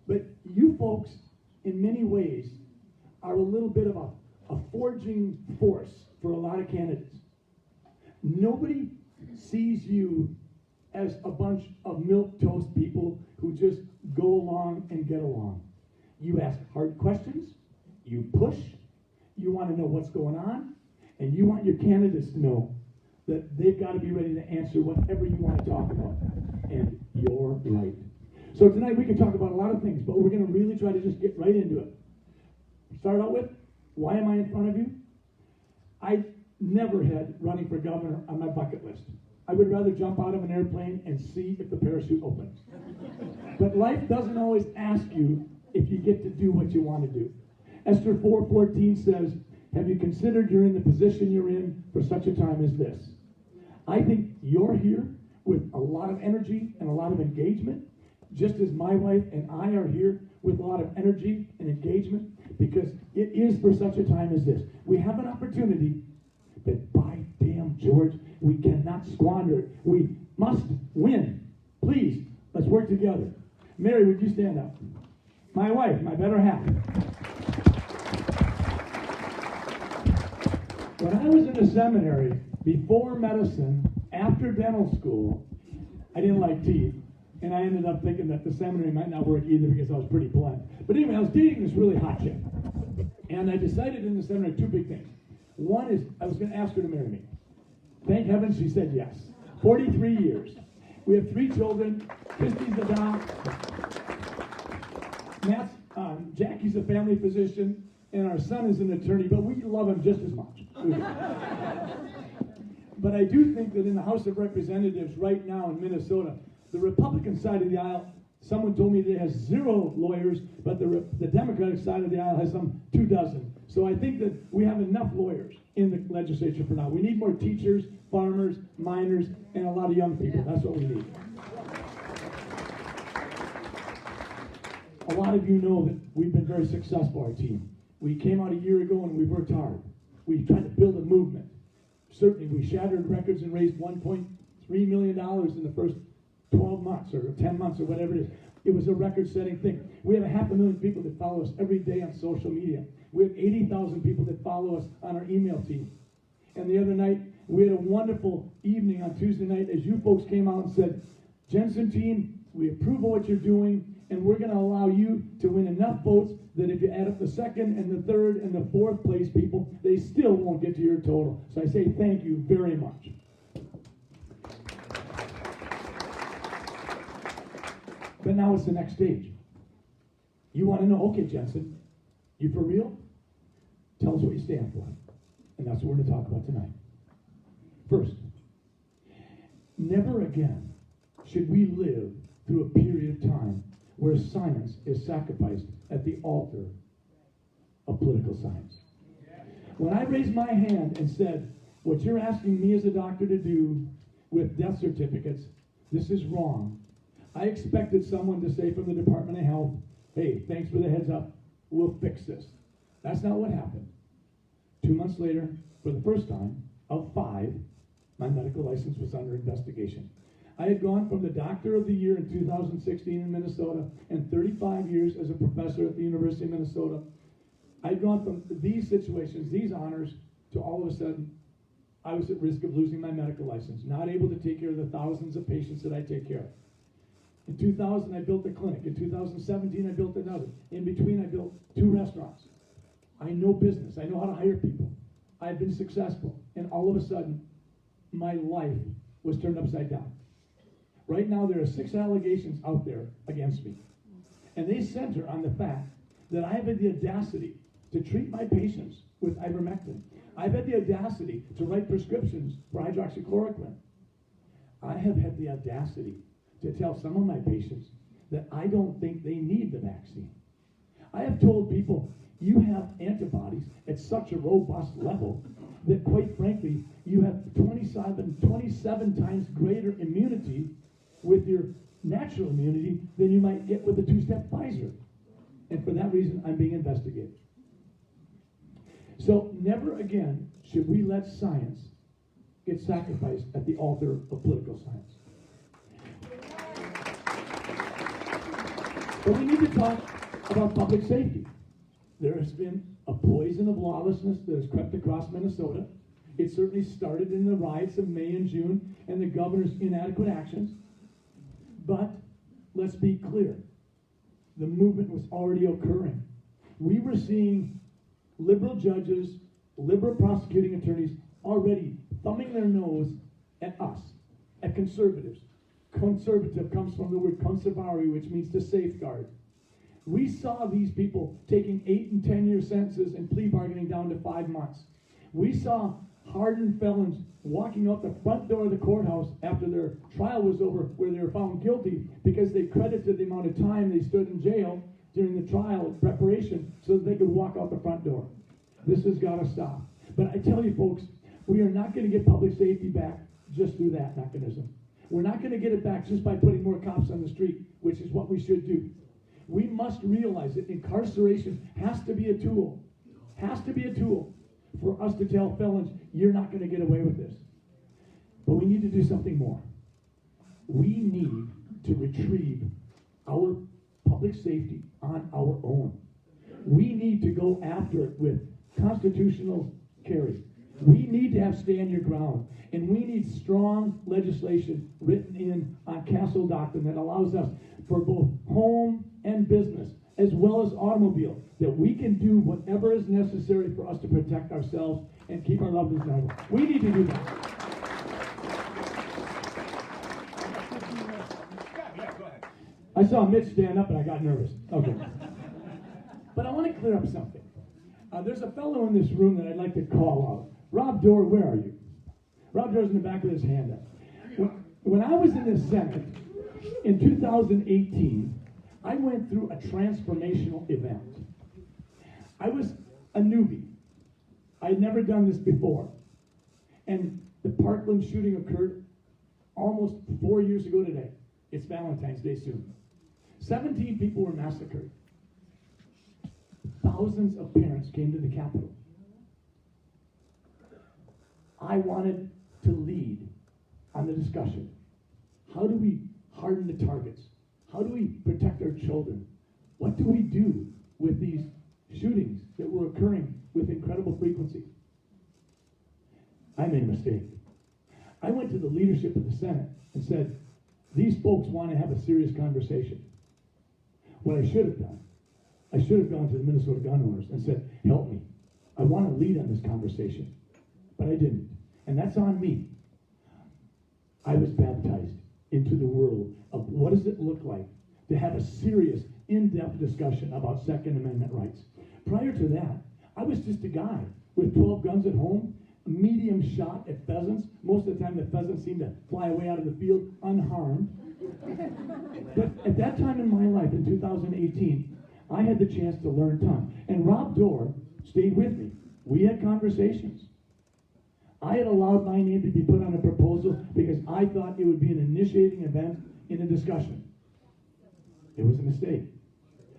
But you folks, in many ways, are a little bit of a forging force for a lot of candidates. Nobody sees you as a bunch of milquetoast people who just go along and get along. You ask hard questions, you push, you want to know what's going on, and you want your candidates to know that they've got to be ready to answer whatever you want to talk about. And you're right. So tonight we can talk about a lot of things, but we're going to really try to just get right into it. Start out with, why am I in front of you? I never had running for governor on my bucket list. I would rather jump out of an airplane and see if the parachute opens. But life doesn't always ask you if you get to do what you want to do. Esther 4:14 says, have you considered you're in the position you're in for such a time as this? I think you're here with a lot of energy and a lot of engagement, just as my wife and I are here with a lot of energy and engagement, because it is for such a time as this. We have an opportunity that, by damn George, we cannot squander it. We must win. Please, let's work together. Mary, would you stand up? My wife, my better half. When I was in the seminary, before medicine, after dental school, I didn't like teeth. And I ended up thinking that the seminary might not work either because I was pretty blunt. But anyway, I was dating this really hot chick. And I decided in the seminary two big things. One is I was going to ask her to marry me. Thank heaven she said yes. 43 years. We have 3 children. Christy's a doc. Jackie's a family physician. And our son is an attorney, but we love him just as much. But I do think that in the House of Representatives right now in Minnesota, the Republican side of the aisle, someone told me that it has 0 lawyers, but the Democratic side of the aisle has some 24. So I think that we have enough lawyers in the legislature for now. We need more teachers, farmers, miners, and a lot of young people. That's what we need. A lot of you know that we've been very successful, our team. We came out a year ago and we worked hard. We tried to build a movement. Certainly, we shattered records and raised $1.3 million in the first 12 months or 10 months or whatever it is. It was a record-setting thing. We have 500,000 people that follow us every day on social media. We have 80,000 people that follow us on our email team. And the other night, we had a wonderful evening on Tuesday night as you folks came out and said, Jensen team, we approve of what you're doing, and we're going to allow you to win enough votes that if you add up the second and the third and the fourth place people, they still won't get to your total. So I say thank you very much. But now it's the next stage. You want to know, okay, Jensen, you for real? Tell us what you stand for. And that's what we're going to talk about tonight. First, never again should we live through a period of time where science is sacrificed at the altar of political science. When I raised my hand and said, what you're asking me as a doctor to do with death certificates, this is wrong, I expected someone to say from the Department of Health, hey, thanks for the heads up, we'll fix this. That's not what happened. 2 months later, for the first time, of 5, my medical license was under investigation. I had gone from the Doctor of the Year in 2016 in Minnesota and 35 years as a professor at the University of Minnesota. I'd gone from these situations, these honors, to all of a sudden, I was at risk of losing my medical license, not able to take care of the thousands of patients that I take care of. In 2000, I built a clinic. In 2017, I built another. In between, I built 2 restaurants. I know business. I know how to hire people. I've been successful. And all of a sudden, my life was turned upside down. Right now, there are 6 allegations out there against me. And they center on the fact that I have had the audacity to treat my patients with ivermectin. I've had the audacity to write prescriptions for hydroxychloroquine. I have had the audacity to tell some of my patients that I don't think they need the vaccine. I have told people, you have antibodies at such a robust level that, quite frankly, you have 27 times greater immunity with your natural immunity than you might get with a 2-step Pfizer. And for that reason, I'm being investigated. So never again should we let science get sacrificed at the altar of political science. But we need to talk about public safety. There has been a poison of lawlessness that has crept across Minnesota. It certainly started in the riots of May and June and the governor's inadequate actions. But let's be clear, the movement was already occurring. We were seeing liberal judges, liberal prosecuting attorneys already thumbing their nose at us, at conservatives. Conservative comes from the word conservare, which means to safeguard. We saw these people taking 8 and 10-year sentences and plea bargaining down to 5 months. We saw hardened felons walking out the front door of the courthouse after their trial was over, where they were found guilty because they credited the amount of time they stood in jail during the trial preparation so that they could walk out the front door. This has got to stop. But I tell you folks, we are not going to get public safety back just through that mechanism. We're not going to get it back just by putting more cops on the street, which is what we should do. We must realize that incarceration has to be a tool, for us to tell felons, you're not going to get away with this. But we need to do something more. We need to retrieve our public safety on our own. We need to go after it with constitutional carry. We need to have stand your ground, and we need strong legislation written in on Castle Doctrine that allows us for both home and business, as well as automobile, that we can do whatever is necessary for us to protect ourselves and keep our loved ones alive. We need to do that. I saw Mitch stand up and I got nervous. Okay. But I want to clear up something. There's a fellow in this room that I'd like to call out. Rob Dorr, where are you? Rob Dorr's in the back with his hand up. When I was in the Senate in 2018, I went through a transformational event. I was a newbie. I had never done this before. And the Parkland shooting occurred almost 4 years ago today. It's Valentine's Day soon. 17 people were massacred. Thousands of parents came to the Capitol. I wanted to lead on the discussion. How do we harden the targets? How do we protect our children? What do we do with these shootings that were occurring with incredible frequency? I made a mistake. I went to the leadership of the Senate and said, these folks want to have a serious conversation. What I should have done, I should have gone to the Minnesota gun owners and said, help me. I want to lead on this conversation. But I didn't. And that's on me. I was baptized into the world of what does it look like to have a serious, in-depth discussion about Second Amendment rights. Prior to that, I was just a guy with 12 guns at home, a medium shot at pheasants. Most of the time the pheasants seemed to fly away out of the field unharmed. But at that time in my life, in 2018, I had the chance to learn tongue. And Rob Dorr stayed with me. We had conversations. I had allowed my name to be put on a proposal because I thought it would be an initiating event in a discussion. It was a mistake.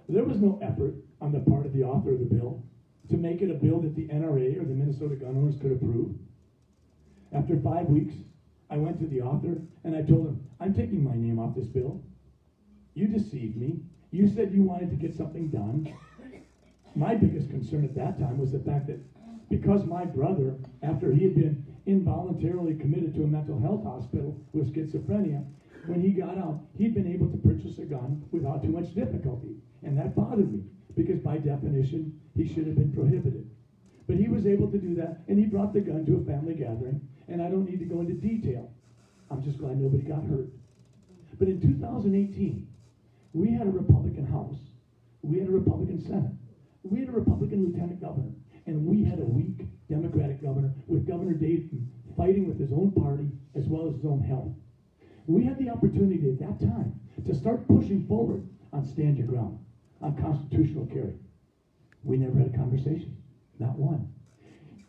There was no effort on the part of the author of the bill to make it a bill that the NRA or the Minnesota gun owners could approve. After 5 weeks, I went to the author and I told him, I'm taking my name off this bill. You deceived me. You said you wanted to get something done. My biggest concern at that time was the fact that because my brother, after he had been involuntarily committed to a mental health hospital with schizophrenia, when he got out, he'd been able to purchase a gun without too much difficulty. And that bothered me, because by definition, he should have been prohibited. But he was able to do that, and he brought the gun to a family gathering, and I don't need to go into detail. I'm just glad nobody got hurt. But in 2018, we had a Republican House, we had a Republican Senate, we had a Republican Lieutenant Governor, and we had a weak Democratic governor with Governor Dayton fighting with his own party as well as his own health. We had the opportunity at that time to start pushing forward on stand your ground, on constitutional carry. We never had a conversation, not one.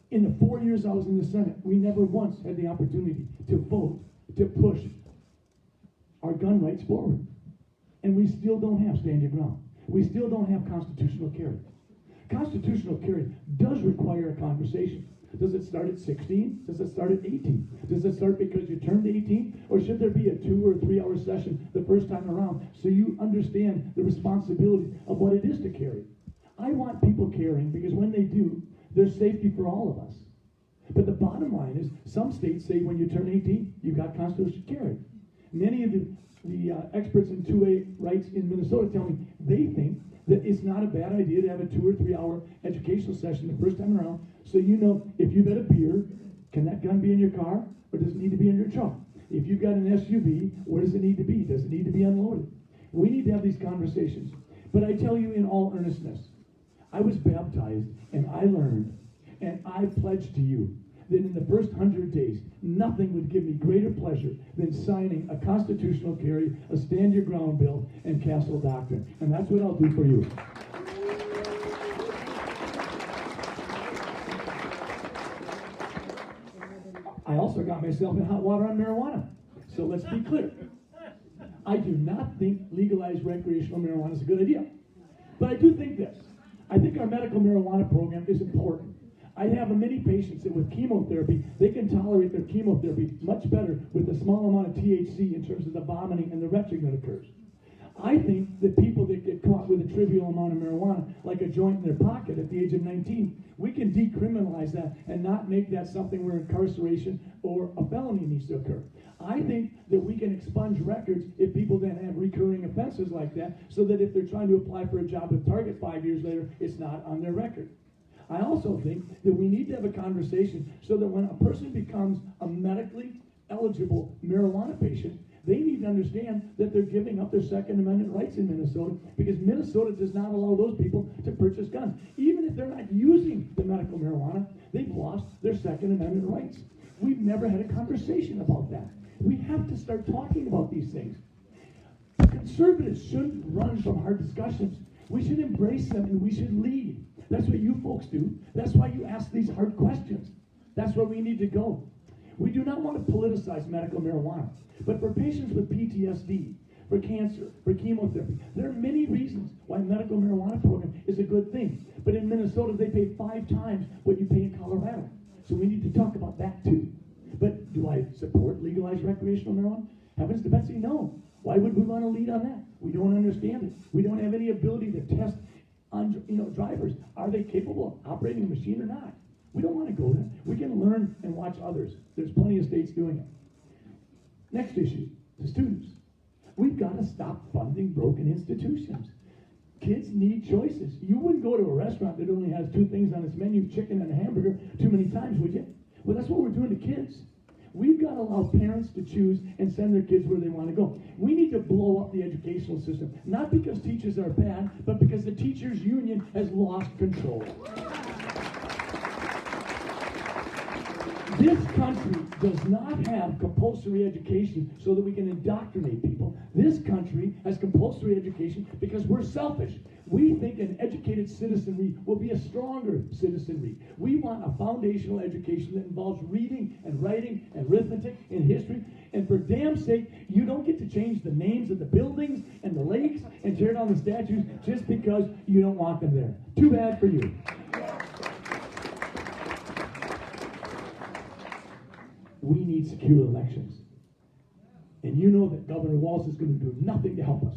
In the 4 years I was in the Senate, we never once had the opportunity to vote, to push our gun rights forward. And we still don't have stand your ground. We still don't have constitutional carry. Constitutional carry does require a conversation. Does it start at 16? Does it start at 18? Does it start because you turned 18? Or should there be a 2 or 3 hour session the first time around so you understand the responsibility of what it is to carry? I want people carrying because when they do, there's safety for all of us. But the bottom line is some states say when you turn 18, you've got constitutional carry. Many of the experts in 2A rights in Minnesota tell me they think that it's not a bad idea to have a 2 or 3 hour educational session the first time around, so you know if you've had a beer, can that gun be in your car, or does it need to be in your truck? If you've got an SUV, where does it need to be? Does it need to be unloaded? We need to have these conversations. But I tell you in all earnestness, I was baptized, and I learned, and I pledge to you that in the first 100 days, nothing would give me greater pleasure than signing a constitutional carry, a stand your ground bill, and Castle Doctrine. And that's what I'll do for you. I also got myself in hot water on marijuana. So let's be clear. I do not think legalized recreational marijuana is a good idea. But I do think this. I think our medical marijuana program is important. I have many patients that with chemotherapy, they can tolerate their chemotherapy much better with a small amount of THC in terms of the vomiting and the retching that occurs. I think that people that get caught with a trivial amount of marijuana, like a joint in their pocket at the age of 19, we can decriminalize that and not make that something where incarceration or a felony needs to occur. I think that we can expunge records if people then have recurring offenses like that, so that if they're trying to apply for a job with Target 5 years later, it's not on their record. I also think that we need to have a conversation so that when a person becomes a medically eligible marijuana patient, they need to understand that they're giving up their Second Amendment rights in Minnesota, because Minnesota does not allow those people to purchase guns. Even if they're not using the medical marijuana, they've lost their Second Amendment rights. We've never had a conversation about that. We have to start talking about these things. Conservatives shouldn't run from hard discussions. We should embrace them and we should lead. That's what you folks do. That's why you ask these hard questions. That's where we need to go. We do not want to politicize medical marijuana. But for patients with PTSD, for cancer, for chemotherapy, there are many reasons why medical marijuana program is a good thing. But in Minnesota, they pay 5 times what you pay in Colorado. So we need to talk about that too. But do I support legalized recreational marijuana? Heavens to Betsy, no. Why would we want to lead on that? We don't understand it. We don't have any ability to test on drivers. Are they capable of operating a machine or not? We don't want to go there. We can learn and watch others. There's plenty of states doing it. Next issue, the students. We've got to stop funding broken institutions. Kids need choices. You wouldn't go to a restaurant that only has 2 things on its menu, chicken and a hamburger, too many times, would you? Well, that's what we're doing to kids. We've got to allow parents to choose and send their kids where they want to go. We need to blow up the educational system, not because teachers are bad, but because the teachers' union has lost control. This country does not have compulsory education so that we can indoctrinate people. This country has compulsory education because we're selfish. We think an educated citizenry will be a stronger citizenry. We want a foundational education that involves reading and writing and arithmetic and history. And for damn sake, you don't get to change the names of the buildings and the lakes and tear down the statues just because you don't want them there. Too bad for you. We need secure elections. And you know that Governor Walz is going to do nothing to help us.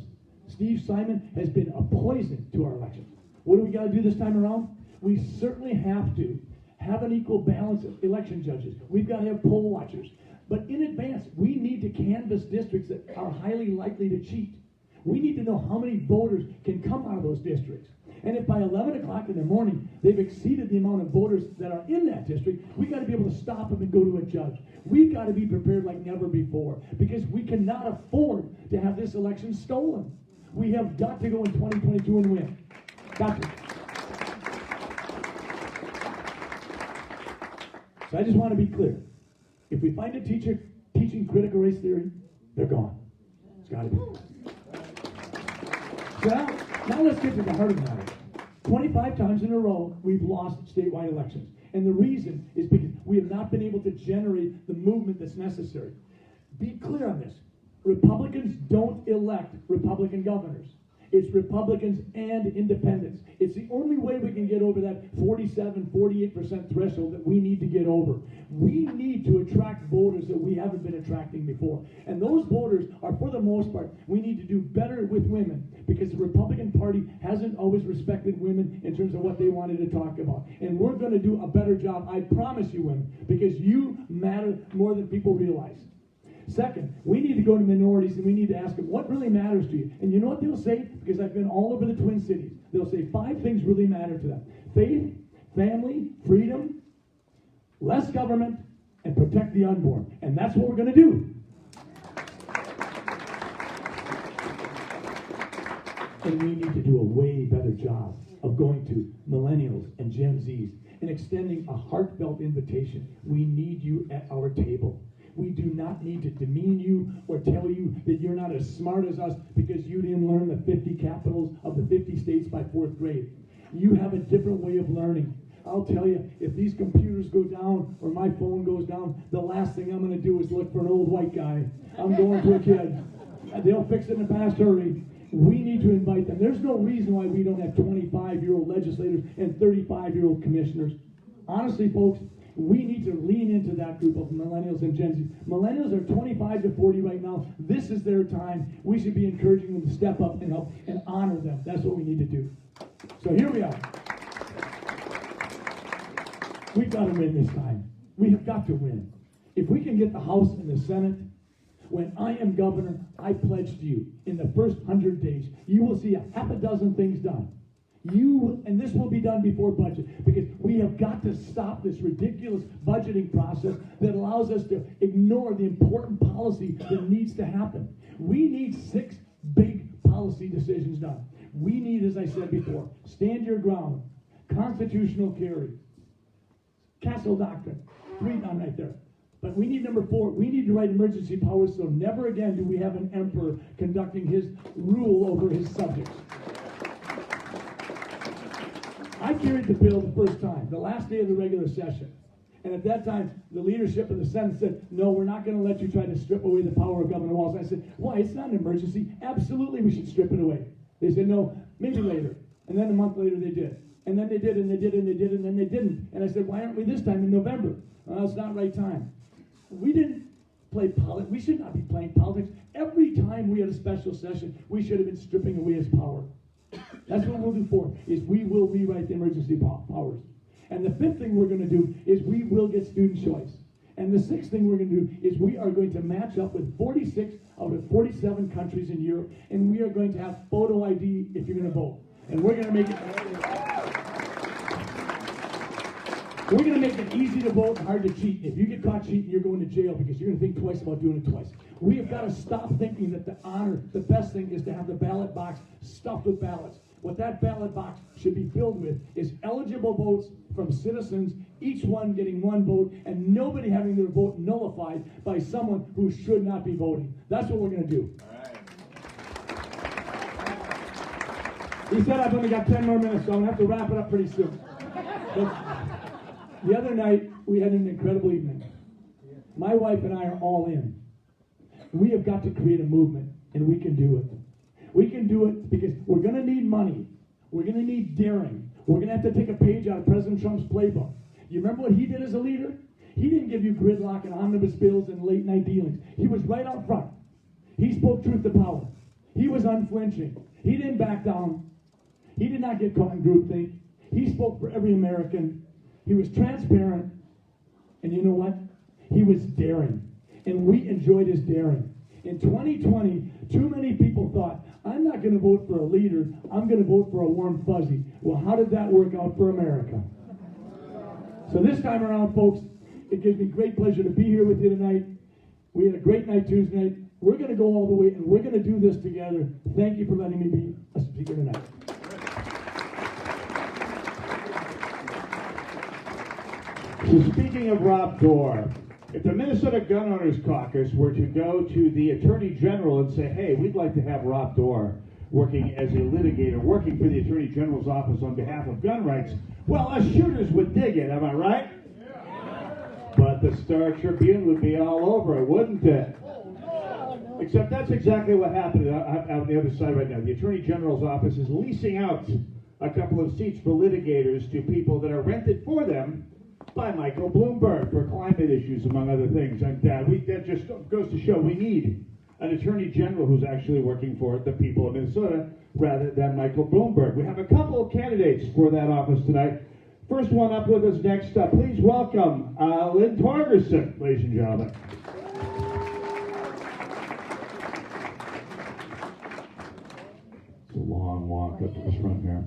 Steve Simon has been a poison to our elections. What do we got to do this time around? We certainly have to have an equal balance of election judges. We've got to have poll watchers. But in advance, we need to canvass districts that are highly likely to cheat. We need to know how many voters can come out of those districts. And if by 11 o'clock in the morning they've exceeded the amount of voters that are in that district, we've got to be able to stop them and go to a judge. We've got to be prepared like never before, because we cannot afford to have this election stolen. We have got to go in 2022 and win. Got to. So I just want to be clear. If we find a teacher teaching critical race theory, they're gone. It's got to be. So now let's get to the heart of the matter. 25 times in a row, we've lost statewide elections. And the reason is because we have not been able to generate the movement that's necessary. Be clear on this. Republicans don't elect Republican governors. It's Republicans and independents. It's the only way we can get over that 47-48% threshold that we need to get over. We need to attract voters that we haven't been attracting before. And those voters are, for the most part, we need to do better with women, because the Republican Party hasn't always respected women in terms of what they wanted to talk about. And we're going to do a better job, I promise you, women, because you matter more than people realize. Second, we need to go to minorities and we need to ask them, what really matters to you? And you know what they'll say? Because I've been all over the Twin Cities. They'll say 5 things really matter to them: faith, family, freedom, less government, and protect the unborn. And that's what we're going to do. And we need to do a way better job of going to millennials and Gen Zs and extending a heartfelt invitation. We need you at our table. We do not need to demean you or tell you that you're not as smart as us because you didn't learn the 50 capitals of the 50 states by 4th grade. You have a different way of learning. I'll tell you, if these computers go down or my phone goes down, the last thing I'm going to do is look for an old white guy. I'm going to a kid. They'll fix it in a fast hurry. We need to invite them. There's no reason why we don't have 25-year-old legislators and 35-year-old commissioners. Honestly, folks, We need to lean into that group of millennials and Gen Z. Millennials are 25 to 40 right now. This is their time. We should be encouraging them to step up and help and honor them. That's what we need to do. So here we are. We've got to win this time. We have got to win. If we can get the House and the Senate, when I am governor, I pledge to you, in the first 100 days, you will see a half a dozen things done. And this will be done before budget, because we have got to stop this ridiculous budgeting process that allows us to ignore the important policy that needs to happen. We need 6 big policy decisions done. We need, as I said before, stand your ground, constitutional carry, Castle Doctrine, 3 done right there. But we need number 4, we need to write emergency powers so never again do we have an emperor conducting his rule over his subjects. I carried the bill the first time, the last day of the regular session. And at that time, the leadership of the Senate said, no, we're not going to let you try to strip away the power of Governor Walz. I said, why? It's not an emergency. Absolutely, we should strip it away. They said, no, maybe later. And then a month later, they did. And then they did, and they did, and they did, and then they didn't. And I said, why aren't we this time in November? It's not right time. We didn't play politics. We should not be playing politics. Every time we had a special session, we should have been stripping away his power. That's what we'll do for, is we will rewrite the emergency powers. And the 5th thing we're going to do is we will get student choice. And the 6th thing we're going to do is we are going to match up with 46 out of 47 countries in Europe, and we are going to have photo ID if you're going to vote. And we're going to make it easy to vote and hard to cheat. If you get caught cheating, you're going to jail because you're going to think twice about doing it twice. We have got to stop thinking that the best thing is to have the ballot box stuffed with ballots. What that ballot box should be filled with is eligible votes from citizens, each one getting 1 vote, and nobody having their vote nullified by someone who should not be voting. That's what we're going to do. He said I've only got 10 more minutes, so I'm going to have to wrap it up pretty soon. But the other night, we had an incredible evening. My wife and I are all in. We have got to create a movement, and we can do it. We can do it because we're going to need money. We're going to need daring. We're going to have to take a page out of President Trump's playbook. You remember what he did as a leader? He didn't give you gridlock and omnibus bills and late-night dealings. He was right out front. He spoke truth to power. He was unflinching. He didn't back down. He did not get caught in groupthink. He spoke for every American. He was transparent. And you know what? He was daring. And we enjoyed his daring. In 2020, too many people thought, I'm not going to vote for a leader, I'm going to vote for a warm fuzzy. Well, how did that work out for America? So this time around, folks, it gives me great pleasure to be here with you tonight. We had a great night Tuesday night. We're going to go all the way, and we're going to do this together. Thank you for letting me be a speaker tonight. So speaking of Rob Dorr, if the Minnesota Gun Owners Caucus were to go to the Attorney General and say, hey, we'd like to have Rob Dorr working as a litigator, working for the Attorney General's office on behalf of gun rights, well, us shooters would dig it, am I right? Yeah. But the Star Tribune would be all over it, wouldn't it? Except that's exactly what happened out on the other side right now. The Attorney General's office is leasing out a couple of seats for litigators to people that are rented for them by Michael Bloomberg for climate issues, among other things. And that just goes to show we need an Attorney General who's actually working for the people of Minnesota rather than Michael Bloomberg. We have a couple of candidates for that office tonight. First one up with us next up, please welcome Lynn Torgerson, ladies and gentlemen. It's a long walk up to the front here.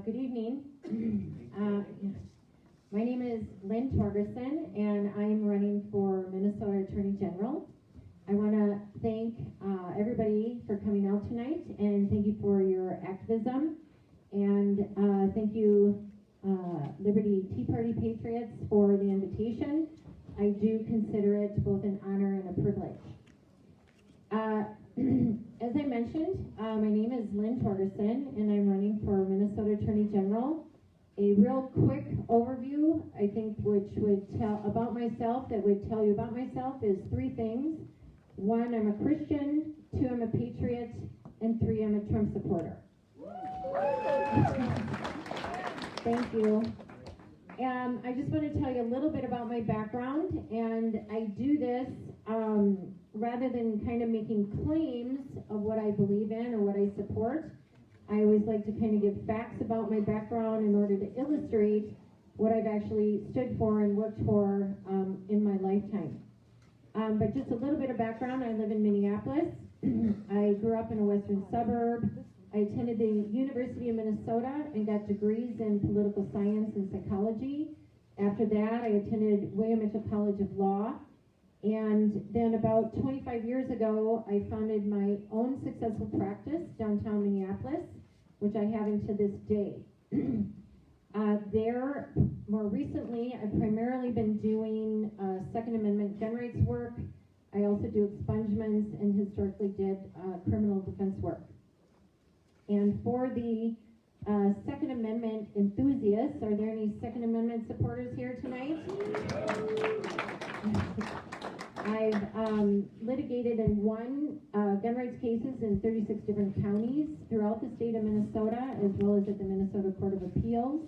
Good evening. My name is Lynn Torgerson, and I'm running for Minnesota Attorney General. I want to thank everybody for coming out tonight, and thank you for your activism, and thank you, Liberty Tea Party Patriots, for the invitation. I do consider it both an honor and a privilege. As I mentioned, my name is Lynn Torgerson, and I'm running for Minnesota Attorney General. A real quick overview, I think, which would tell about myself, that would tell you about myself, is 3 things. 1, I'm a Christian, 2, I'm a patriot, and 3, I'm a Trump supporter. Thank you. I just want to tell you a little bit about my background, and I do this rather than kind of making claims of what I believe in or what I support. I always like to kind of give facts about my background in order to illustrate what I've actually stood for and worked for in my lifetime. But just a little bit of background, I live in Minneapolis. I grew up in a western suburb. I attended the University of Minnesota and got degrees in political science and psychology. After that, I attended William Mitchell College of Law. And then about 25 years ago, I founded my own successful practice downtown Minneapolis, which I have into this day. There, more recently, I've primarily been doing Second Amendment gun rights work. I also do expungements and historically did criminal defense work. And for the Second Amendment enthusiasts, are there any Second Amendment supporters here tonight? I've litigated and won gun rights cases in 36 different counties throughout the state of Minnesota, as well as at the Minnesota Court of Appeals.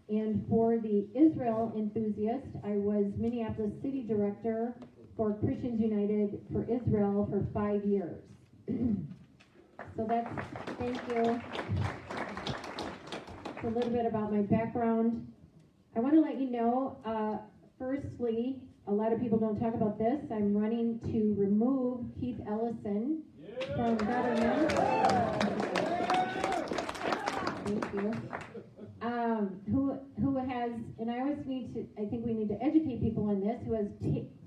And for the Israel enthusiast, I was Minneapolis City Director for Christians United for Israel for 5 years. So that's, thank you. It's a little bit about my background. I want to let you know, firstly, a lot of people don't talk about this. I'm running to remove Keith Ellison from government. Thank you. Who has, and I always need to, I think we need to educate people on this, who has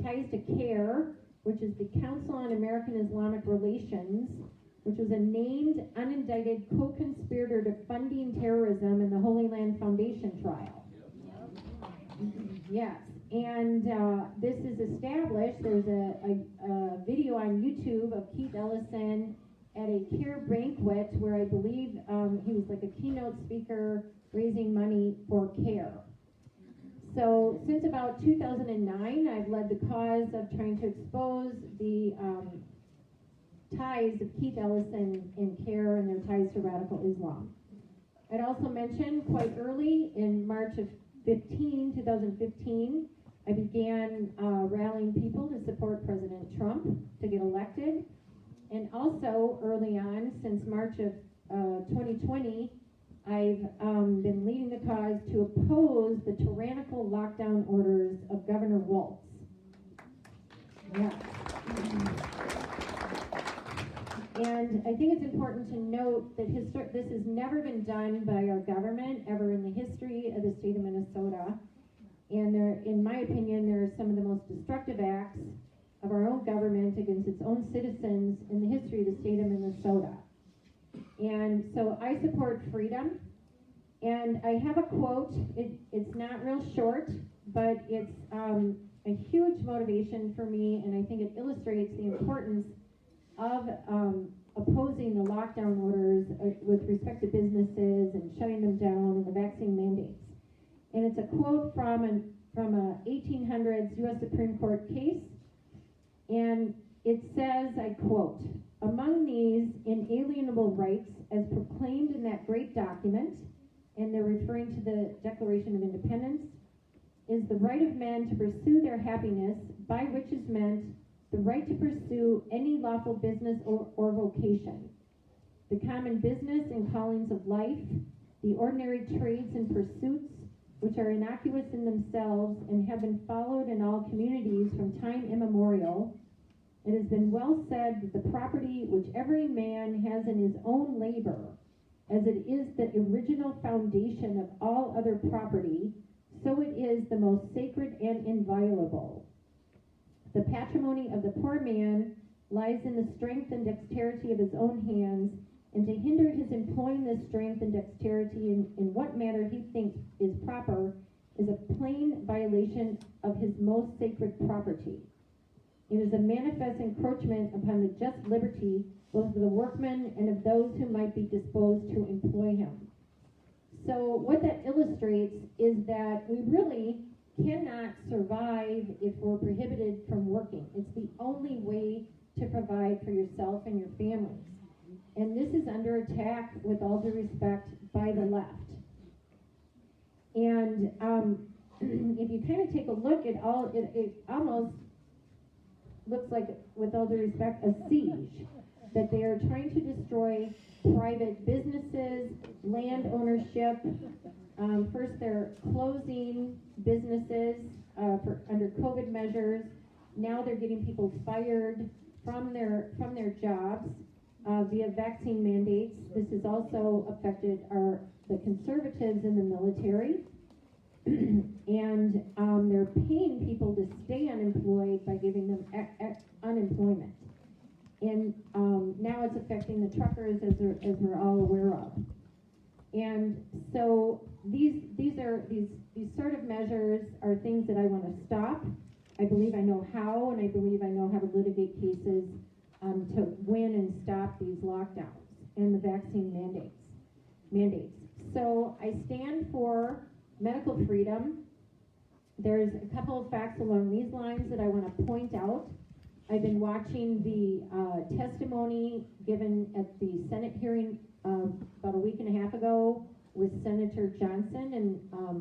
ties to CARE, which is the Council on American Islamic Relations, which was a named, unindicted co-conspirator to funding terrorism in the Holy Land Foundation trial. Yes, and this is established. There's a video on YouTube of Keith Ellison at a CARE banquet where I believe he was like a keynote speaker raising money for CARE. So since about 2009, I've led the cause of trying to expose the ties of Keith Ellison and CARE and their ties to radical Islam. I'd also mention quite early in March of 2015, I began rallying people to support President Trump to get elected. And also early on, since March of 2020, I've been leading the cause to oppose the tyrannical lockdown orders of Governor Walz. Yeah. And I think it's important to note that this has never been done by our government ever in the history of the state of Minnesota. And there, in my opinion, there are some of the most destructive acts of our own government against its own citizens in the history of the state of Minnesota. And so I support freedom. And I have a quote. It's not real short, but it's a huge motivation for me, and I think it illustrates the importance of opposing the lockdown orders with respect to businesses and shutting them down and the vaccine mandates. And it's a quote from a 1800s U.S. Supreme Court case, and it says, I quote, "Among these inalienable rights as proclaimed in that great document," and they're referring to the Declaration of Independence, "is the right of men to pursue their happiness, by which is meant the right to pursue any lawful business or vocation, the common business and callings of life, the ordinary trades and pursuits, which are innocuous in themselves and have been followed in all communities from time immemorial. It has been well said that the property which every man has in his own labor, as it is the original foundation of all other property, so it is the most sacred and inviolable. The patrimony of the poor man lies in the strength and dexterity of his own hands, and to hinder his employing this strength and dexterity in what manner he thinks is proper is a plain violation of his most sacred property. It is a manifest encroachment upon the just liberty both of the workman and of those who might be disposed to employ him." So what that illustrates is that we really cannot survive if we're prohibited from working. It's the only way to provide for yourself and your families. And this is under attack, with all due respect, by the left. And if you kind of take a look at all, it almost looks like, with all due respect, a siege, that they are trying to destroy private businesses, land ownership. First, they're closing businesses under COVID measures. Now they're getting people fired from their jobs via vaccine mandates. This has also affected the conservatives in the military. And they're paying people to stay unemployed by giving them unemployment. And now it's affecting the truckers, as we're all aware of. And so these sort of measures are things that I want to stop. I believe I know how, and I believe I know how to litigate cases to win and stop these lockdowns and the vaccine mandates. So I stand for medical freedom. There's a couple of facts along these lines that I want to point out. I've been watching the testimony given at the Senate hearing about a week and a half ago with Senator Johnson and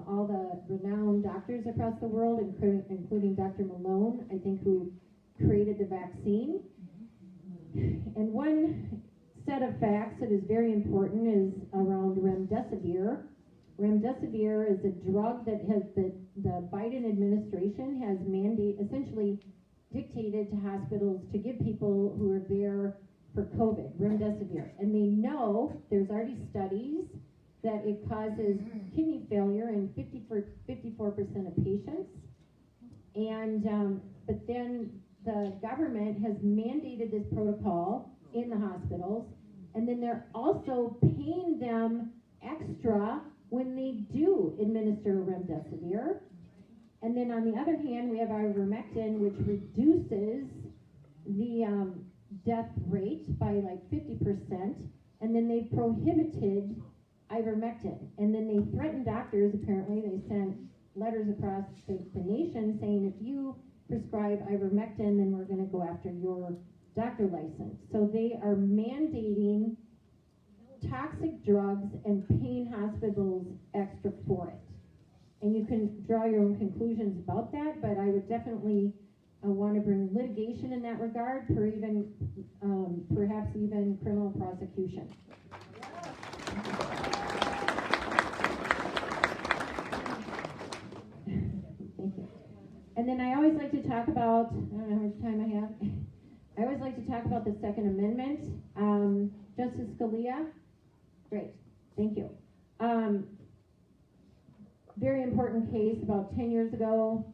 all the renowned doctors across the world, including Dr. Malone, I think, who created the vaccine. And one set of facts that is very important is around remdesivir. Remdesivir is a drug that has the Biden administration has essentially dictated to hospitals to give people who are there for COVID, remdesivir. And they know, there's already studies, that it causes kidney failure in 54% of patients. And, but then the government has mandated this protocol in the hospitals, and then they're also paying them extra when they do administer remdesivir. And then on the other hand, we have ivermectin, which reduces the death rate by like 50%, and then they prohibited ivermectin. And then they threatened doctors, apparently. They sent letters across the nation saying, if you prescribe ivermectin, then we're going to go after your doctor license. So they are mandating toxic drugs and paying hospitals extra for it. And you can draw your own conclusions about that, but I would definitely want to bring litigation in that regard, or even perhaps even criminal prosecution. Thank you. And then I always like to talk about, I don't know how much time I have, I always like to talk about the Second Amendment. Justice Scalia, great, thank you. Very important case about 10 years ago,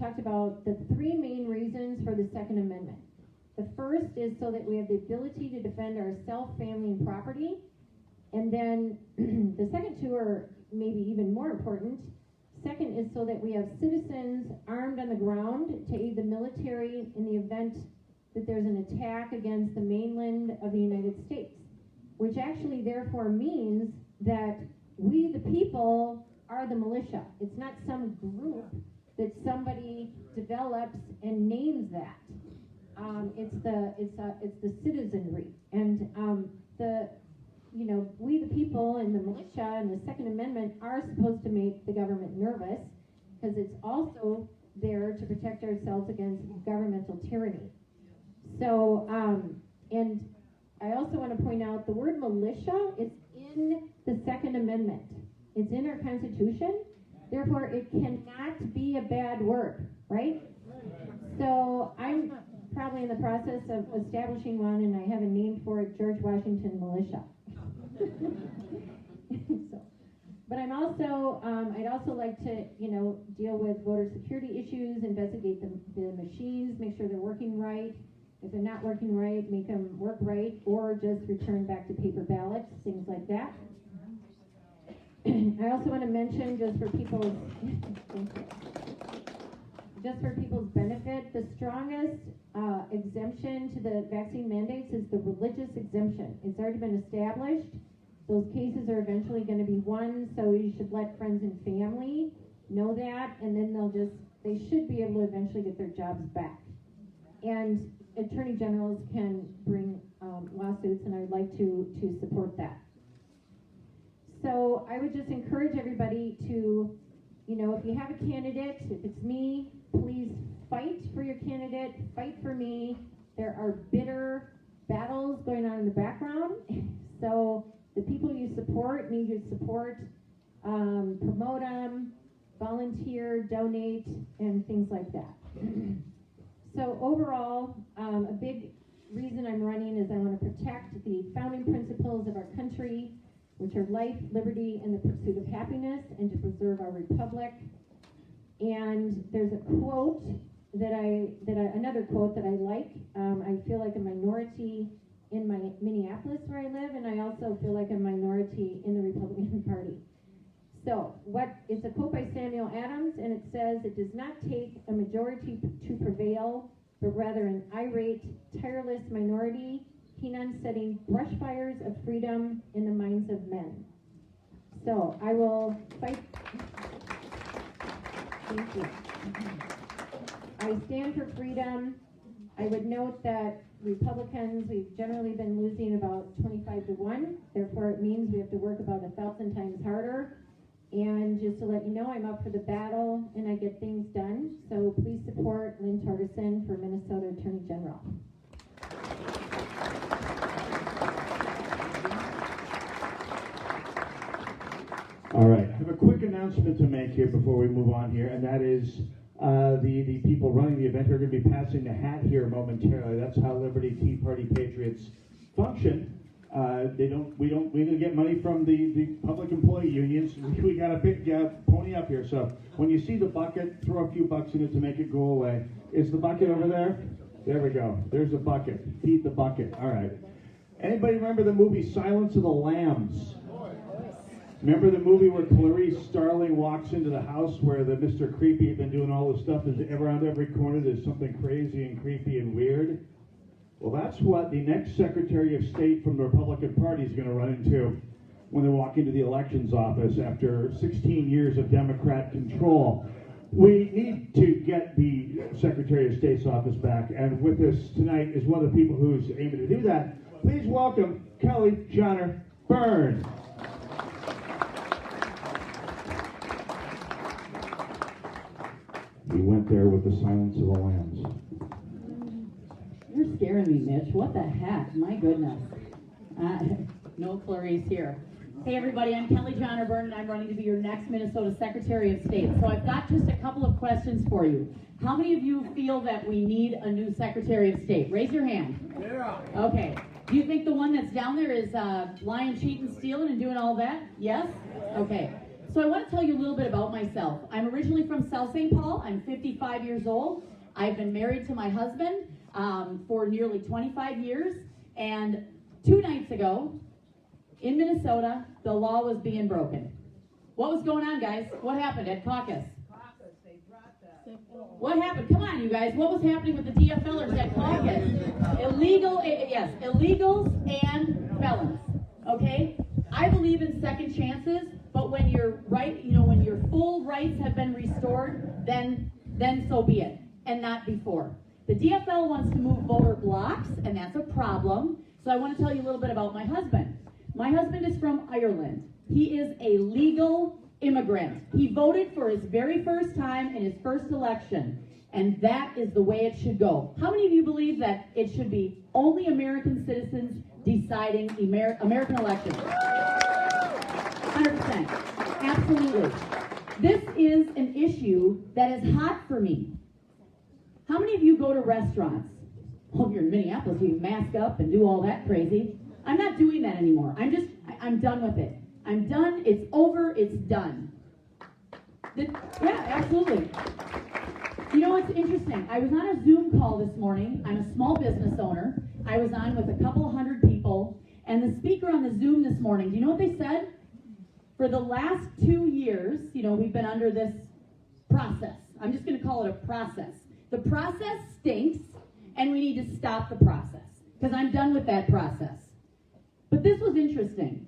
talked about the three main reasons for the Second Amendment. The first is so that we have the ability to defend ourself, family, and property. And then the second two are maybe even more important. Second is so that we have citizens armed on the ground to aid the military in the event that there's an attack against the mainland of the United States, which actually therefore means that we, the people, are the militia. It's not some group that somebody develops and names that. It's the citizenry, and we, the people, and the militia and the Second Amendment are supposed to make the government nervous, because it's also there to protect ourselves against governmental tyranny. So, and I also want to point out the word militia is in the Second Amendment. It's in our Constitution. Therefore, it cannot be a bad word, right? So I'm probably in the process of establishing one, and I have a name for it, George Washington Militia. So, but I'm also, I'd also like to, deal with voter security issues, investigate the machines, make sure they're working right. If they're not working right, make them work right, or just return back to paper ballots, things like that. I also want to mention, just for people's benefit, the strongest exemption to the vaccine mandates is the religious exemption. It's already been established. Those cases are eventually going to be won, so you should let friends and family know that, and then they should be able to eventually get their jobs back. And attorney generals can bring lawsuits, and I would like to support that. So I would just encourage everybody to, you know, if you have a candidate, if it's me, please fight for your candidate, fight for me. There are bitter battles going on in the background, so the people you support need your support. Promote them, volunteer, donate, and things like that. So overall, a big reason I'm running is I want to protect the founding principles of our country, which are life, liberty, and the pursuit of happiness, and to preserve our republic. And there's a quote another quote that I like. I feel like a minority in my Minneapolis where I live, and I also feel like a minority in the Republican Party. So it's a quote by Samuel Adams, and it says, "It does not take a majority to prevail, but rather an irate, tireless minority, keen on setting brush fires of freedom in the minds of men." So I will fight. Thank you. I stand for freedom. I would note that Republicans, we've generally been losing about 25-1. Therefore, it means we have to work about 1,000 times harder. And just to let you know, I'm up for the battle and I get things done. So please support Lynn Torgerson for Minnesota Attorney General. All right, I have a quick announcement to make here before we move on here, and that is the people running the event are going to be passing the hat here momentarily. That's how Liberty Tea Party Patriots function. We don't get money from the public employee unions. We got a big pony up here. So when you see the bucket, throw a few bucks in it to make it go away. Is the bucket over there? There we go. There's a bucket. Feed the bucket. All right. Anybody remember the movie Silence of the Lambs? Remember the movie where Clarice Starling walks into the house where the Mr. Creepy had been doing all this stuff? There's around every corner there's something crazy and creepy and weird. Well, that's what the next Secretary of State from the Republican Party is going to run into when they walk into the elections office after 16 years of Democrat control. We need to get the Secretary of State's office back, and with us tonight is one of the people who's aiming to do that. Please welcome Kelly Johnner Byrne. We went there with the Silence of the Lambs. You're scaring me, Mitch. What the heck? My goodness. No Clarice here. Hey, everybody. I'm Kelly Johnner Byrne, and I'm running to be your next Minnesota Secretary of State. So I've got just a couple of questions for you. How many of you feel that we need a new Secretary of State? Raise your hand. Yeah. Okay. Do you think the one that's down there is lying, cheating, stealing, and doing all that? Yes? Okay. So I want to tell you a little bit about myself. I'm originally from South St. Paul. I'm 55 years old. I've been married to my husband for nearly 25 years. And 2 nights ago, in Minnesota, the law was being broken. What was going on, guys? What happened at caucus? What happened? Come on, you guys. What was happening with the DFLers at caucus? Illegals and felons. Okay? I believe in second chances, but when your when your full rights have been restored, then so be it, and not before. The DFL wants to move voter blocks, and that's a problem. So I want to tell you a little bit about my husband. My husband is from Ireland. He is a legal immigrant. He voted for his very first time in his first election, and that is the way it should go. How many of you believe that it should be only American citizens deciding American elections? 100%. Absolutely. This is an issue that is hot for me. How many of you go to restaurants? Well, if you're in Minneapolis, you mask up and do all that crazy. I'm not doing that anymore. I'm done with it. I'm done. It's over. It's done. Yeah, absolutely. You know what's interesting? I was on a Zoom call this morning. I'm a small business owner. I was on with a couple of hundred people. And the speaker on the Zoom this morning, do you know what they said? For the last 2 years, we've been under this process. I'm just going to call it a process. The process stinks, and we need to stop the process, because I'm done with that process. But this was interesting.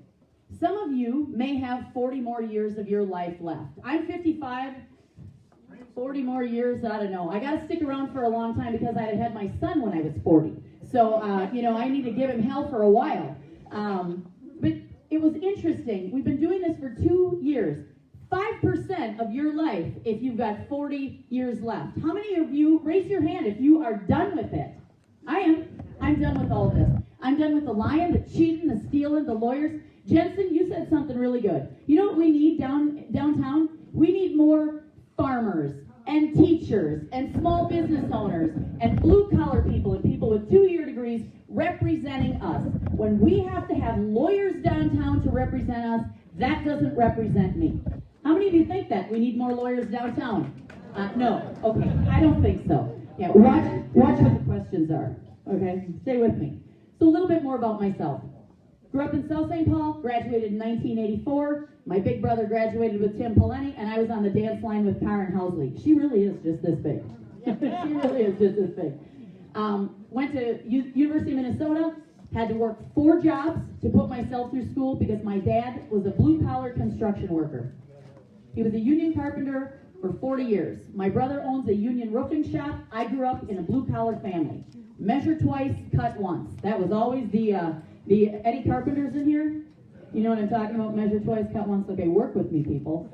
Some of you may have 40 more years of your life left. I'm 55. 40 more years, I don't know. I got to stick around for a long time because I had my son when I was 40. So, I need to give him hell for a while. But it was interesting. We've been doing this for 2 years. 5% of your life if you've got 40 years left. How many of you, raise your hand if you are done with it? I am. I'm done with all of this. I'm done with the lying, the cheating, the stealing, the lawyers. Jensen, you said something really good. You know what we need downtown? We need more farmers and teachers and small business owners and blue-collar people and people with 2-year degrees representing us. When we have to have lawyers downtown to represent us, that doesn't represent me. How many of you think that we need more lawyers downtown? No. Okay. I don't think so. Yeah. Watch what the questions are. Okay. Stay with me. So a little bit more about myself. Grew up in South St. Paul. Graduated in 1984. My big brother graduated with Tim Peleni, and I was on the dance line with Karen Housley. She really is just this big. She really is just this big. Went to University of Minnesota. Had to work 4 jobs to put myself through school because my dad was a blue-collar construction worker. He was a union carpenter for 40 years. My brother owns a union roofing shop. I grew up in a blue-collar family. Measure twice, cut once. That was always the Eddie Carpenters in here. You know what I'm talking about? Measure twice, cut once. Okay, work with me, people.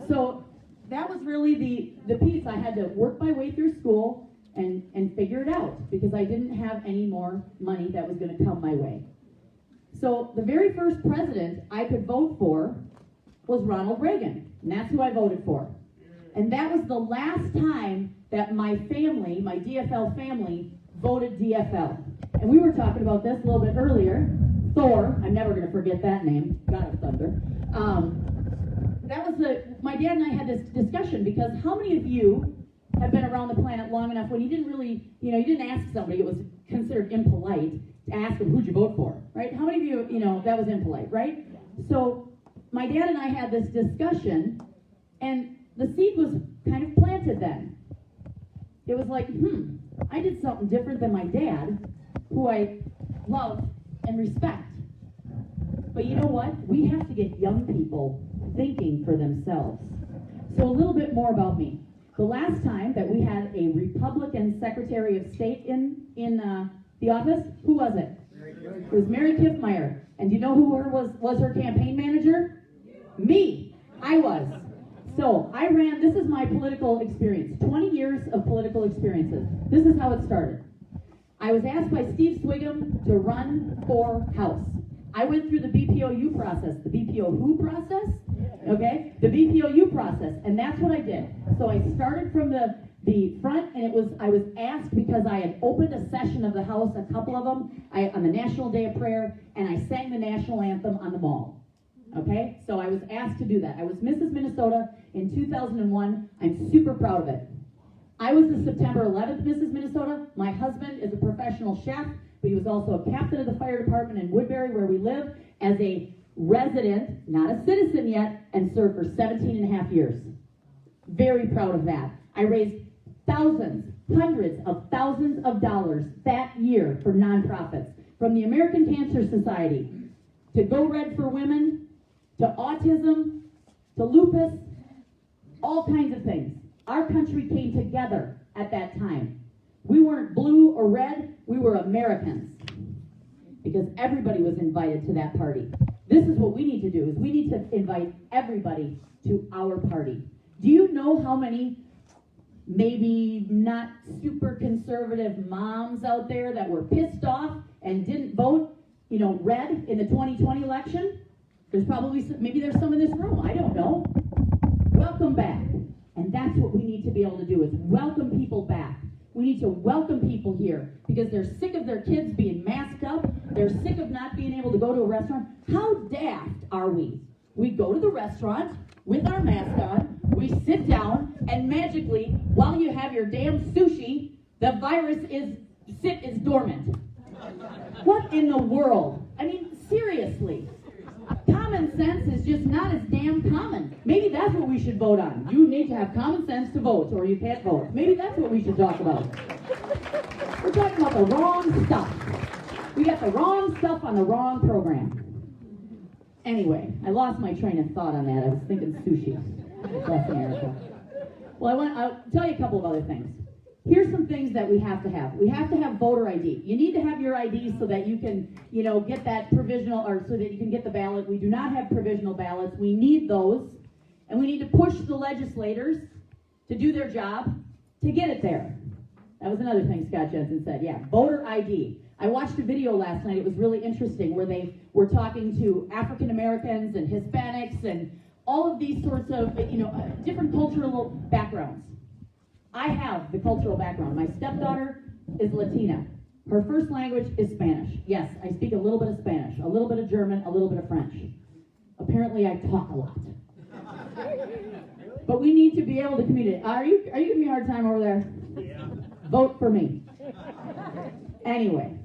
So that was really the piece. I had to work my way through school and figure it out because I didn't have any more money that was going to come my way. So the very first president I could vote for was Ronald Reagan, and that's who I voted for. And that was the last time that my family, my DFL family, voted DFL. And we were talking about this a little bit earlier. Thor, I'm never going to forget that name, God of Thunder. That was my dad and I had this discussion because how many of you have been around the planet long enough when you didn't really, you didn't ask somebody, it was considered impolite to ask them who'd you vote for, right? How many of you, that was impolite, right? So my dad and I had this discussion, and the seed was kind of planted then. It was like, I did something different than my dad, who I love and respect. But you know what? We have to get young people thinking for themselves. So a little bit more about me. The last time that we had a Republican Secretary of State in the office, who was it? It was Mary Kiffmeyer. And do you know who was her campaign manager? Me. I was. So I ran, this is my political experience, 20 years of political experiences. This is how it started. I was asked by Steve Swigum to run for House. I went through the BPOU process. The BPO who process? Okay? The BPOU process. And that's what I did. So I started from the front, and I was asked because I had opened a session of the House, a couple of them, on the National Day of Prayer, and I sang the national anthem on the mall. Okay? So I was asked to do that. I was Mrs. Minnesota in 2001. I'm super proud of it. I was the September 11th Mrs. Minnesota. My husband is a professional chef, but he was also a captain of the fire department in Woodbury, where we live, as a resident, not a citizen yet, and served for 17 and a half years. Very proud of that. I raised thousands, hundreds of thousands of dollars that year for nonprofits, from the American Cancer Society, to Go Red for Women, to autism, to lupus, all kinds of things. Our country came together at that time. We weren't blue or red, we were Americans, because everybody was invited to that party. This is what we need to do, is we need to invite everybody to our party. Do you know how many maybe not super conservative moms out there that were pissed off and didn't vote, red in the 2020 election? There's probably maybe there's some in this room, I don't know. Welcome back. And that's what we need to be able to do, is welcome people back. We need to welcome people here because they're sick of their kids being masked up. They're sick of not being able to go to a restaurant. How daft are we? We go to the restaurant with our mask on, we sit down, and magically, while you have your damn sushi, the virus is dormant. What in the world? I mean, seriously. Common sense is just not as damn common. Maybe that's what we should vote on. You need to have common sense to vote, or you can't vote. Maybe that's what we should talk about. We're talking about the wrong stuff. We got the wrong stuff on the wrong program. Anyway, I lost my train of thought on that. I was thinking sushi. Bless America. Well, I'll tell you a couple of other things. Here's some things that we have to have. We have to have voter ID. You need to have your ID so that you can, get that provisional, or so that you can get the ballot. We do not have provisional ballots. We need those. And we need to push the legislators to do their job to get it there. That was another thing Scott Jensen said. Yeah, voter ID. I watched a video last night. It was really interesting where they were talking to African Americans and Hispanics and all of these sorts of, different cultural backgrounds. I have the cultural background. My stepdaughter is Latina. Her first language is Spanish. Yes, I speak a little bit of Spanish, a little bit of German, a little bit of French. Apparently I talk a lot. But we need to be able to communicate. Are you giving me a hard time over there? Yeah. Vote for me. Anyway,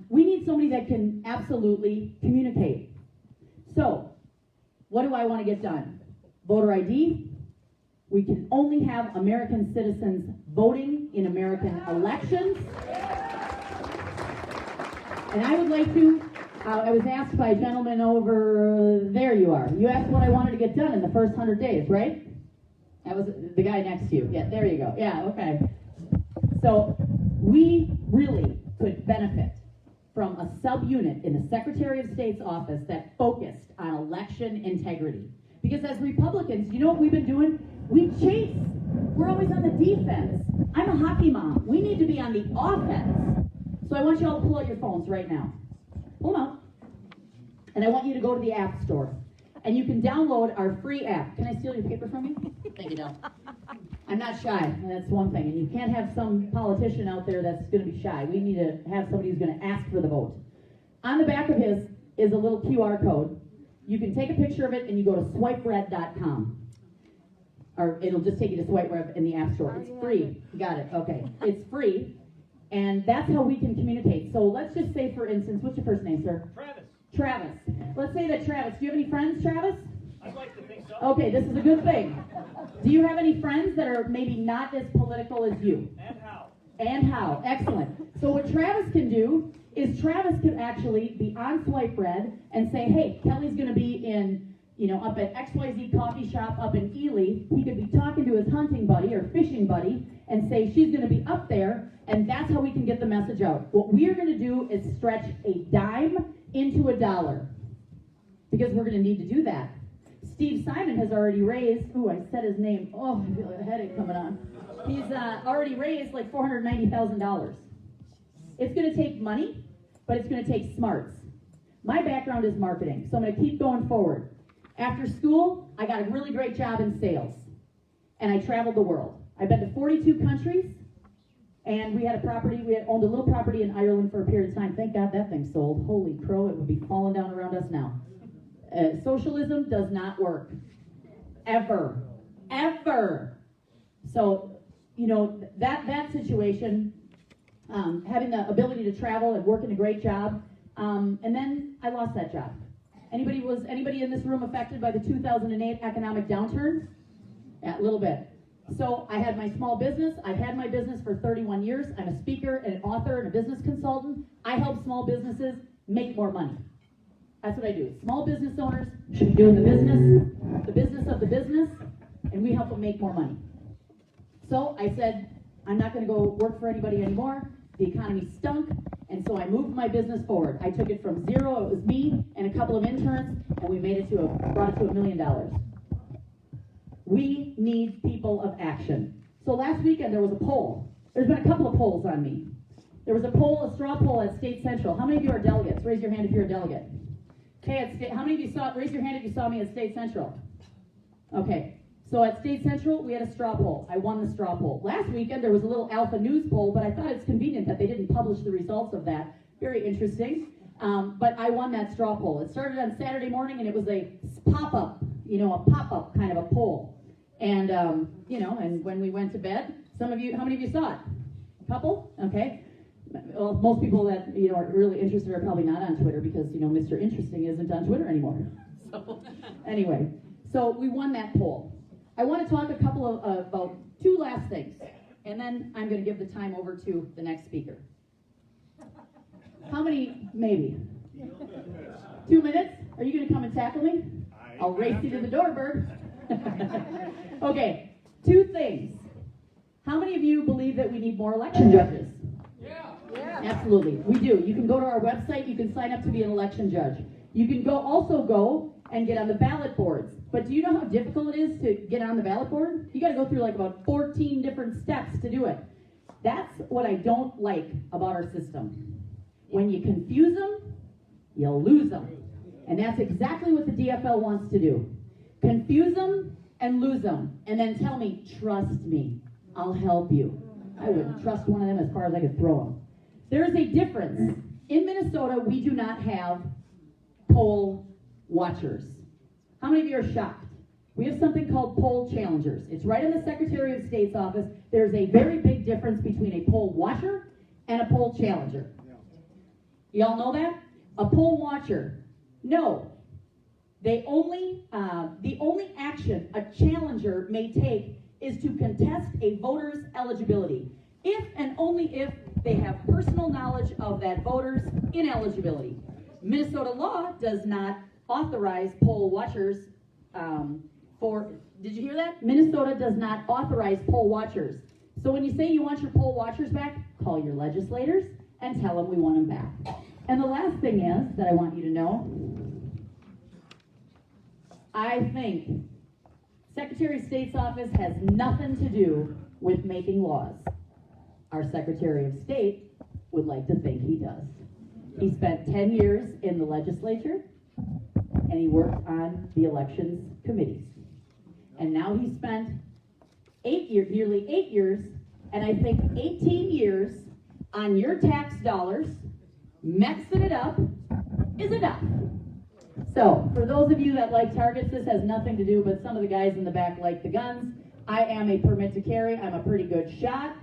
we need somebody that can absolutely communicate. So, what do I want to get done? Voter ID. We can only have American citizens voting in American elections. And I would like to, I was asked by a gentleman over, there you are. You asked what I wanted to get done in the first 100 days, right? That was the guy next to you. Yeah, there you go. Yeah, okay. So we really could benefit from a subunit in the Secretary of State's office that focused on election integrity. Because as Republicans, you know what we've been doing? We chase. We're always on the defense. I'm a hockey mom. We need to be on the offense. So I want you all to pull out your phones right now. Pull them out. And I want you to go to the App Store. And you can download our free app. Can I steal your paper from you? Thank you, Del. I'm not shy. That's one thing. And you can't have some politician out there that's going to be shy. We need to have somebody who's going to ask for the vote. On the back of his is a little QR code. You can take a picture of it and you go to swipered.com. Or it'll just take you to SwipeRev in the App Store. It's free. Got it. Okay. It's free. And that's how we can communicate. So let's just say, for instance, what's your first name, sir? Travis. Travis. Let's say that Travis, do you have any friends, Travis? I'd like to think so. Okay, this is a good thing. Do you have any friends that are maybe not as political as you? And how? And how. Excellent. So what Travis can do is Travis could actually be on SwipeRed and say, hey, Kelly's going to be in, up at XYZ coffee shop up in Ely. He could be talking to his hunting buddy or fishing buddy and say she's going to be up there, and that's how we can get the message out. What we're going to do is stretch a dime into a dollar, because we're going to need to do that. Steve Simon has already raised, I said his name, I feel a headache coming on. He's already raised like $490,000. It's going to take money, but it's going to take smarts. My background is marketing, so I'm going to keep going forward. After school, I got a really great job in sales, and I traveled the world. I've been to 42 countries, and we had owned a little property in Ireland for a period of time. Thank God that thing sold. Holy crow, it would be falling down around us now. Socialism does not work. Ever. Ever. So, that situation, having the ability to travel and work in a great job, and then I lost that job. Anybody in this room affected by the 2008 economic downturn? Yeah, a little bit. So I had my small business. I've had my business for 31 years. I'm a speaker, an author, and a business consultant. I help small businesses make more money. That's what I do. Small business owners should be doing the business of the business, and we help them make more money. So I said, I'm not going to go work for anybody anymore. The economy stunk, and so I moved my business forward. I took it from zero. It was me and a couple of interns, and we brought it to $1 million. We need people of action. So last weekend there was a poll. There's been a couple of polls on me. There was a straw poll at State Central. How many of you are delegates? Raise your hand if you're a delegate. Okay, how many of you raise your hand if you saw me at State Central? Okay, so at State Central, we had a straw poll. I won the straw poll. Last weekend, there was a little Alpha News poll, but I thought it's convenient that they didn't publish the results of that. Very interesting. But I won that straw poll. It started on Saturday morning, and it was a pop-up, a pop-up kind of a poll. And, and when we went to bed, how many of you saw it? A couple? Okay. Well, most people that, are really interested are probably not on Twitter because, Mr. Interesting isn't on Twitter anymore. So, anyway, so we won that poll. I want to talk about two last things, and then I'm going to give the time over to the next speaker. How many, maybe? 2 minutes? Are you going to come and tackle me? I'll race you to the door, Bird. Okay, Two things. How many of you believe that we need more election judges? Yeah. Absolutely, we do. You can go to our website, you can sign up to be an election judge. You can also go and get on the ballot boards. But do you know how difficult it is to get on the ballot board? You gotta go through like about 14 different steps to do it. That's what I don't like about our system. When you confuse them, you'll lose them. And that's exactly what the DFL wants to do. Confuse them and lose them. And then tell me, trust me, I'll help you. I wouldn't trust one of them as far as I could throw them. There's a difference. In Minnesota, we do not have poll watchers. How many of you are shocked? We have something called poll challengers. It's right in the Secretary of State's office. There's a very big difference between a poll watcher and a poll challenger. Y'all know that? A poll watcher, no. The only action a challenger may take is to contest a voter's eligibility, if and only if they have personal knowledge of that voter's ineligibility. Minnesota law does not authorize poll watchers did you hear that? Minnesota does not authorize poll watchers. So when you say you want your poll watchers back, call your legislators and tell them we want them back. And the last thing is that I want you to know, I think Secretary of State's office has nothing to do with making laws. Our Secretary of State would like to think he does. He spent 10 years in the legislature, and he worked on the elections committees. And now he spent nearly 8 years, and I think 18 years on your tax dollars, mixing it up is enough. So, for those of you that like targets, this has nothing to do, but some of the guys in the back like the guns. I am a permit to carry. I'm a pretty good shot.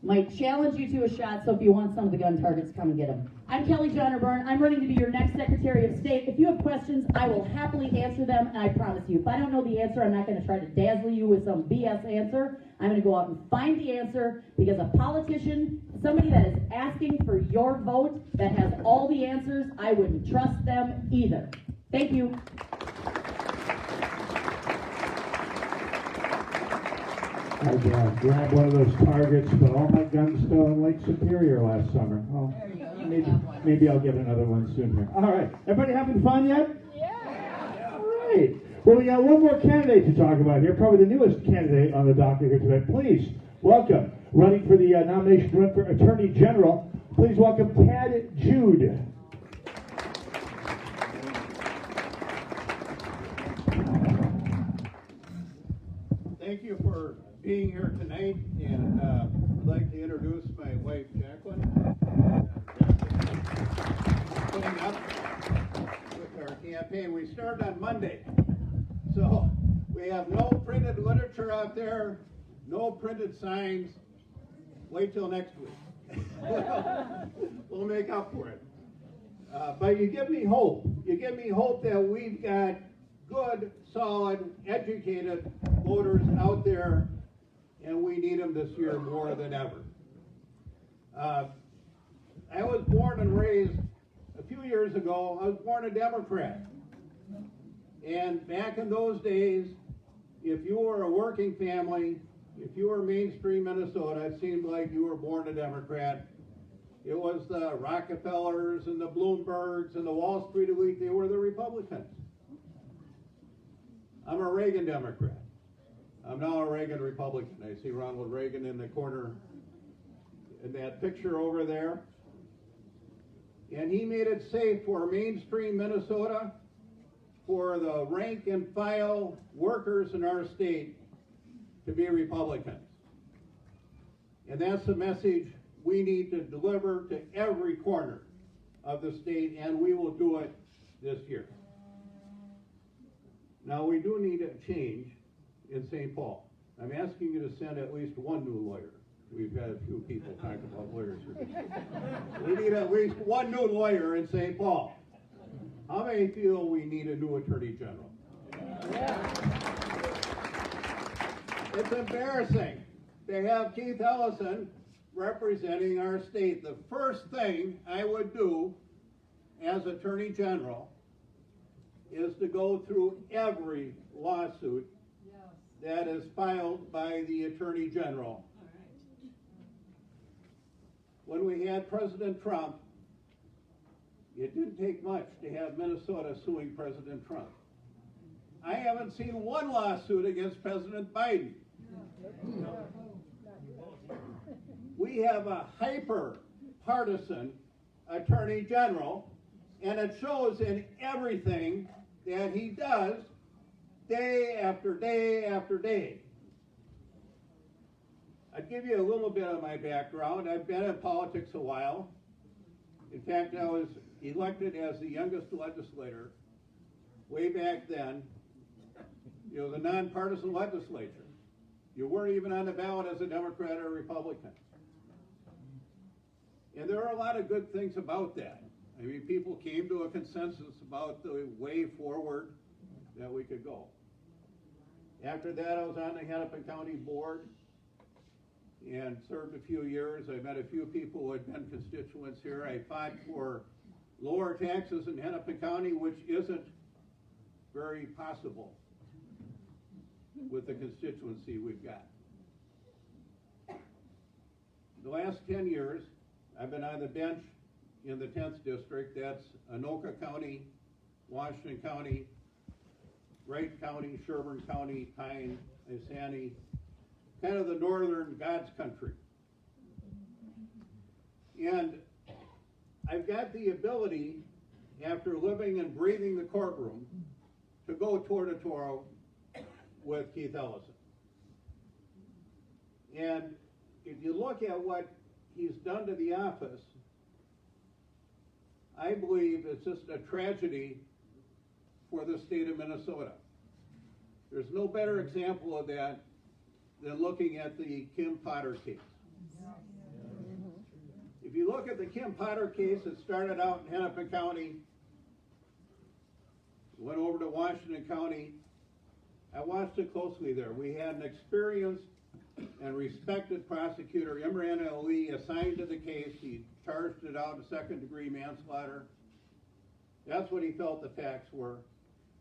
Might challenge you to a shot, so if you want some of the gun targets, come and get them. I'm Kelly Johnnerburn. I'm running to be your next Secretary of State. If you have questions, I will happily answer them, and I promise you, if I don't know the answer, I'm not going to try to dazzle you with some BS answer. I'm going to go out and find the answer, because a politician, somebody that is asking for your vote, that has all the answers, I wouldn't trust them either. Thank you. I grabbed one of those targets, but all my guns fell in Lake Superior last summer. Oh, maybe I'll get another one soon here. All right, everybody having fun yet? Yeah. All right. Well, we got one more candidate to talk about here, probably the newest candidate on the docket here today. Please welcome, running for the nomination to run for Attorney General. Please welcome Tad Jude. Thank you for being here tonight, and I'd like to introduce my wife, Jacqueline. Putting up with our campaign. We start on Monday, so we have no printed literature out there, no printed signs. Wait till next week. We'll make up for it. But you give me hope. You give me hope that we've got good, solid, educated voters out there, and we need them this year more than ever. I was born and raised a few years ago. I was born a Democrat. And back in those days, if you were a working family, if you were mainstream Minnesota, it seemed like you were born a Democrat. It was the Rockefellers and the Bloombergs and the Wall Street elite, they were the Republicans. I'm a Reagan Democrat. I'm now a Reagan Republican. I see Ronald Reagan in the corner in that picture over there. And he made it safe for mainstream Minnesota, for the rank and file workers in our state to be Republicans. And that's the message we need to deliver to every corner of the state, and we will do it this year. Now, we do need a change in St. Paul. I'm asking you to send at least one new lawyer. We've had a few people talk about lawyers. We need at least one new lawyer in St. Paul. How many feel we need a new Attorney General? Yeah. It's embarrassing to have Keith Ellison representing our state. The first thing I would do as Attorney General is to go through every lawsuit that is filed by the Attorney General. When we had President Trump, it didn't take much to have Minnesota suing President Trump. I haven't seen one lawsuit against President Biden. We have a hyper-partisan Attorney General, and it shows in everything that he does day after day after day. I'd give you a little bit of my background. I've been in politics a while. In fact, I was elected as the youngest legislator way back then. It was a nonpartisan legislature. You weren't even on the ballot as a Democrat or a Republican. And there are a lot of good things about that. I mean, people came to a consensus about the way forward that we could go. After that, I was on the Hennepin County Board and served a few years. I met a few people who had been constituents here. I fought for lower taxes in Hennepin County, which isn't very possible with the constituency we've got. The last 10 years, I've been on the bench in the 10th district. That's Anoka County, Washington County, Wright County, Sherburne County, Pine, Isani, kind of the northern God's country. And I've got the ability, after living and breathing the courtroom, to go toe-to-toe with Keith Ellison. And if you look at what he's done to the office, I believe it's just a tragedy for the state of Minnesota. There's no better example of that than looking at the Kim Potter case. If you look at the Kim Potter case, it started out in Hennepin County, went over to Washington County. I watched it closely there. We had an experienced and respected prosecutor, Imran Ali, assigned to the case. He charged it out of second-degree manslaughter. That's what he felt the facts were.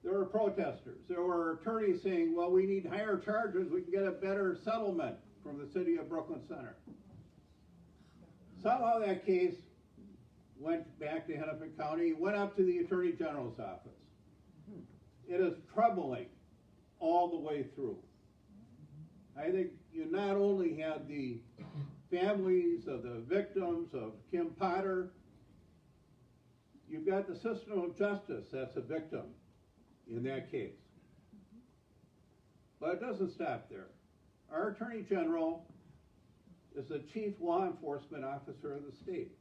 There were protesters. There were attorneys saying, well, we need higher charges. We can get a better settlement from the city of Brooklyn Center. Somehow that case went back to Hennepin County, went up to the Attorney General's office. It is troubling all the way through. I think you not only had the families of the victims of Kim Potter, you've got the system of justice that's a victim in that case. But it doesn't stop there. Our Attorney General is the chief law enforcement officer of the state.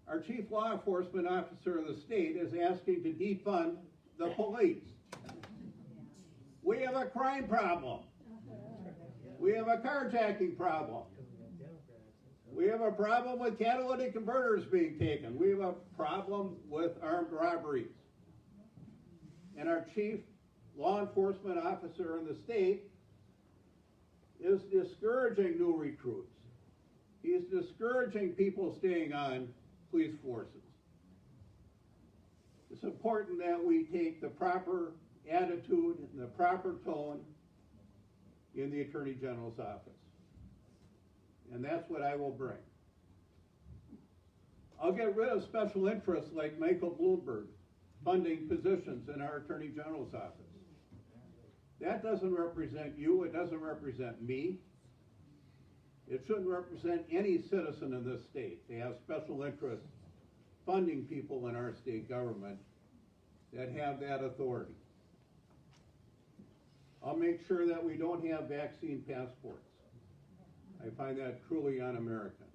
Our chief law enforcement officer of the state is asking to defund the police. We have a crime problem. We have a carjacking problem. We have a problem with catalytic converters being taken. We have a problem with armed robberies. And our chief law enforcement officer in the state is discouraging new recruits. He's discouraging people staying on police forces. It's important that we take the proper attitude and the proper tone in the Attorney General's office. And that's what I will bring. I'll get rid of special interests like Michael Bloomberg funding positions in our Attorney General's office. That doesn't represent you, it doesn't represent me. It shouldn't represent any citizen in this state to have special interests funding people in our state government that have that authority. I'll make sure that we don't have vaccine passports. I find that truly un-American.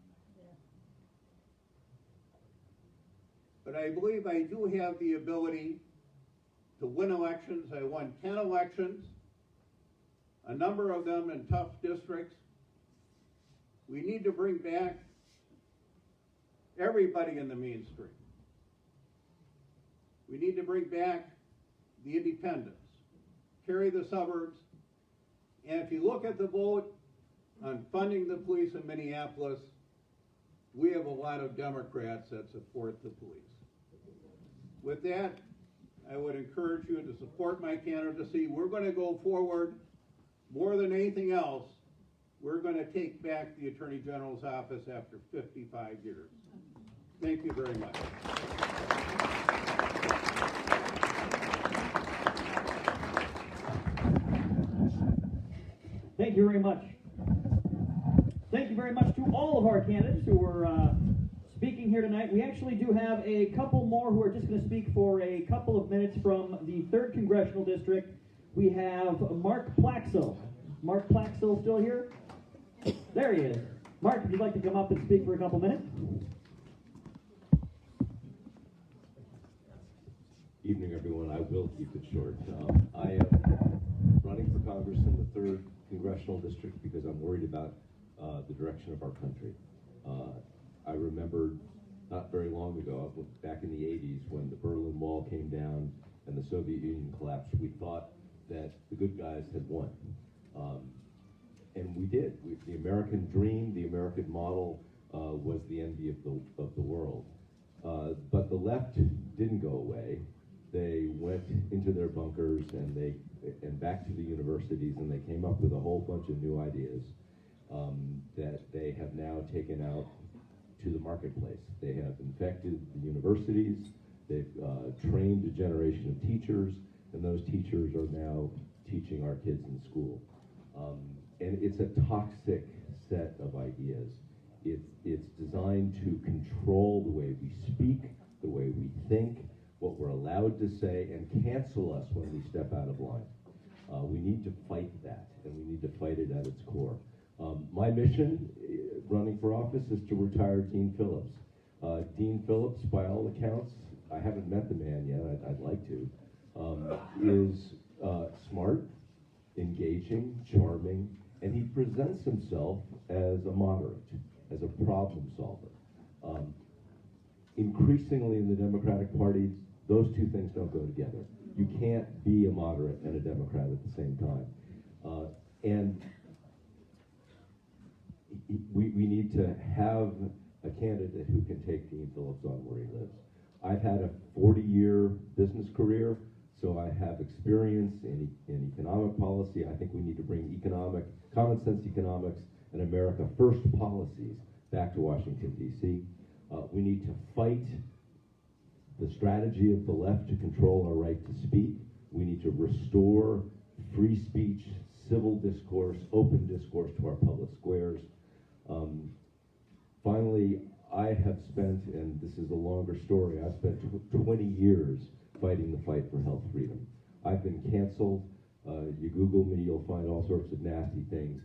But I believe I do have the ability to win elections. I won 10 elections, a number of them in tough districts. We need to bring back everybody in the mainstream. We need to bring back the independents, carry the suburbs, and if you look at the vote on funding the police in Minneapolis, we have a lot of Democrats that support the police. With that, I would encourage you to support my candidacy. We're going to go forward more than anything else, we're going to take back the Attorney General's office after 55 years. Thank you very much. Thank you very much. Thank you very much to all of our candidates who were speaking here tonight. We actually do have a couple more who are just going to speak for a couple of minutes from the 3rd Congressional District. We have Mark Plaxel. Mark Plaxel still here? There he is. Mark, if you'd like to come up and speak for a couple minutes. Evening, everyone. I will keep it short. I am running for Congress in the 3rd Congressional District because I'm worried about the direction of our country. I remember not very long ago, back in the 80s, when the Berlin Wall came down and the Soviet Union collapsed, we thought that the good guys had won. And we did. The American dream, the American model was the envy of the world. But the left didn't go away. They went into their bunkers and back to the universities, and they came up with a whole bunch of new ideas that they have now taken out to the marketplace. They have infected the universities. They've trained a generation of teachers, and those teachers are now teaching our kids in school. And it's a toxic set of ideas. It's designed to control the way we speak, the way we think, what we're allowed to say, and cancel us when we step out of line. We need to fight that, and we need to fight it at its core. My mission, running for office, is to retire Dean Phillips. Dean Phillips, by all accounts, I haven't met the man yet, I'd like to, is smart, engaging, charming, and he presents himself as a moderate, as a problem solver. Increasingly in the Democratic Party, those two things don't go together. You can't be a moderate and a Democrat at the same time. And we need to have a candidate who can take Dean Phillips on where he lives. I've had a 40-year business career, so I have experience in economic policy. I think we need to bring common sense economics and America First policies back to Washington, D.C. We need to fight the strategy of the left to control our right to speak. We need to restore free speech, civil discourse, open discourse to our public squares. Finally, I have spent, and this is a longer story, I've spent 20 years fighting the fight for health freedom. I've been canceled. You Google me, you'll find all sorts of nasty things.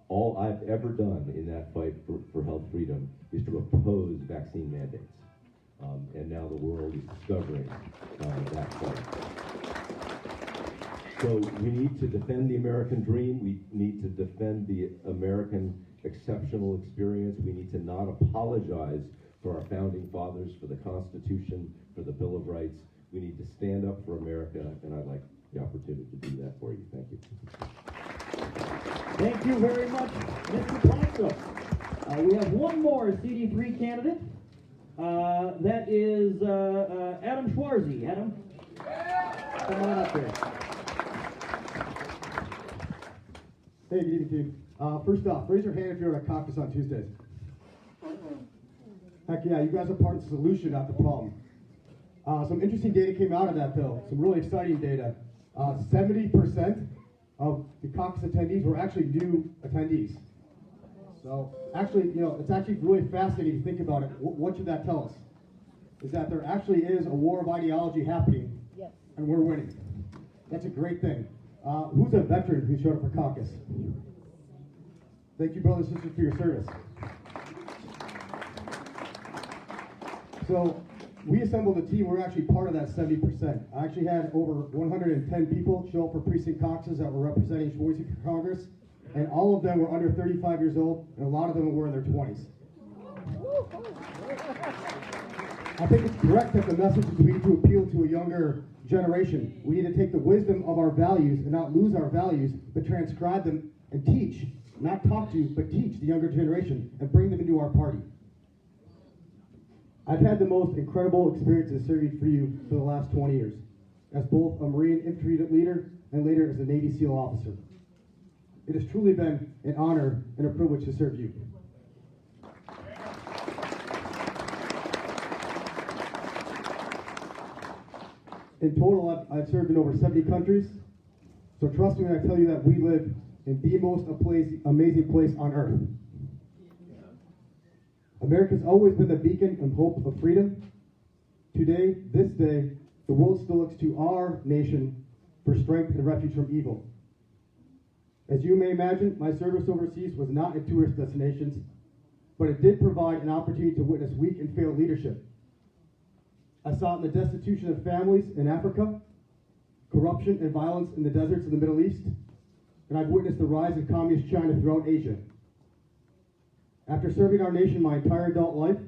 All I've ever done in that fight for health freedom is to oppose vaccine mandates. And now the world is discovering that fight. So we need to defend the American dream. We need to defend the American exceptional experience. We need to not apologize for our founding fathers, for the Constitution, for the Bill of Rights. We need to stand up for America, and I'd like the opportunity to do that for you. Thank you. Thank you very much, Mr. Plaxel. We have one more CD3 candidate. That is Adam Schwarzy. Adam, come on up here. Hey, good evening, team. First off, raise your hand if you're at a caucus on Tuesdays. Heck yeah, you guys are part of the solution, not the problem. Some interesting data came out of that, though. Some really exciting data. 70% of the caucus attendees were actually new attendees. So, actually, it's actually really fascinating to think about it. What should that tell us? Is that there actually is a war of ideology happening, yes, and we're winning. That's a great thing. Who's a veteran who showed up for caucus? Thank you, brothers and sisters, for your service. So, we assembled a team. We're actually part of that 70%. I actually had over 110 people show up for precinct caucuses that were representing Schwarzy for Congress, and all of them were under 35 years old, and a lot of them were in their 20s. I think it's correct that the message is we need to appeal to a younger generation. We need to take the wisdom of our values and not lose our values, but transcribe them and teach, not talk to, but teach the younger generation and bring them into our party. I've had the most incredible experiences serving for you for the last 20 years, as both a Marine infantry leader and later as a Navy SEAL officer. It has truly been an honor and a privilege to serve you. In total, I've served in over 70 countries, so trust me when I tell you that we live in the most amazing place on earth. America's always been the beacon and hope of freedom. Today, this day, the world still looks to our nation for strength and refuge from evil. As you may imagine, my service overseas was not in tourist destinations, but it did provide an opportunity to witness weak and failed leadership. I saw it in the destitution of families in Africa, corruption and violence in the deserts of the Middle East, and I've witnessed the rise of communist China throughout Asia. After serving our nation my entire adult life,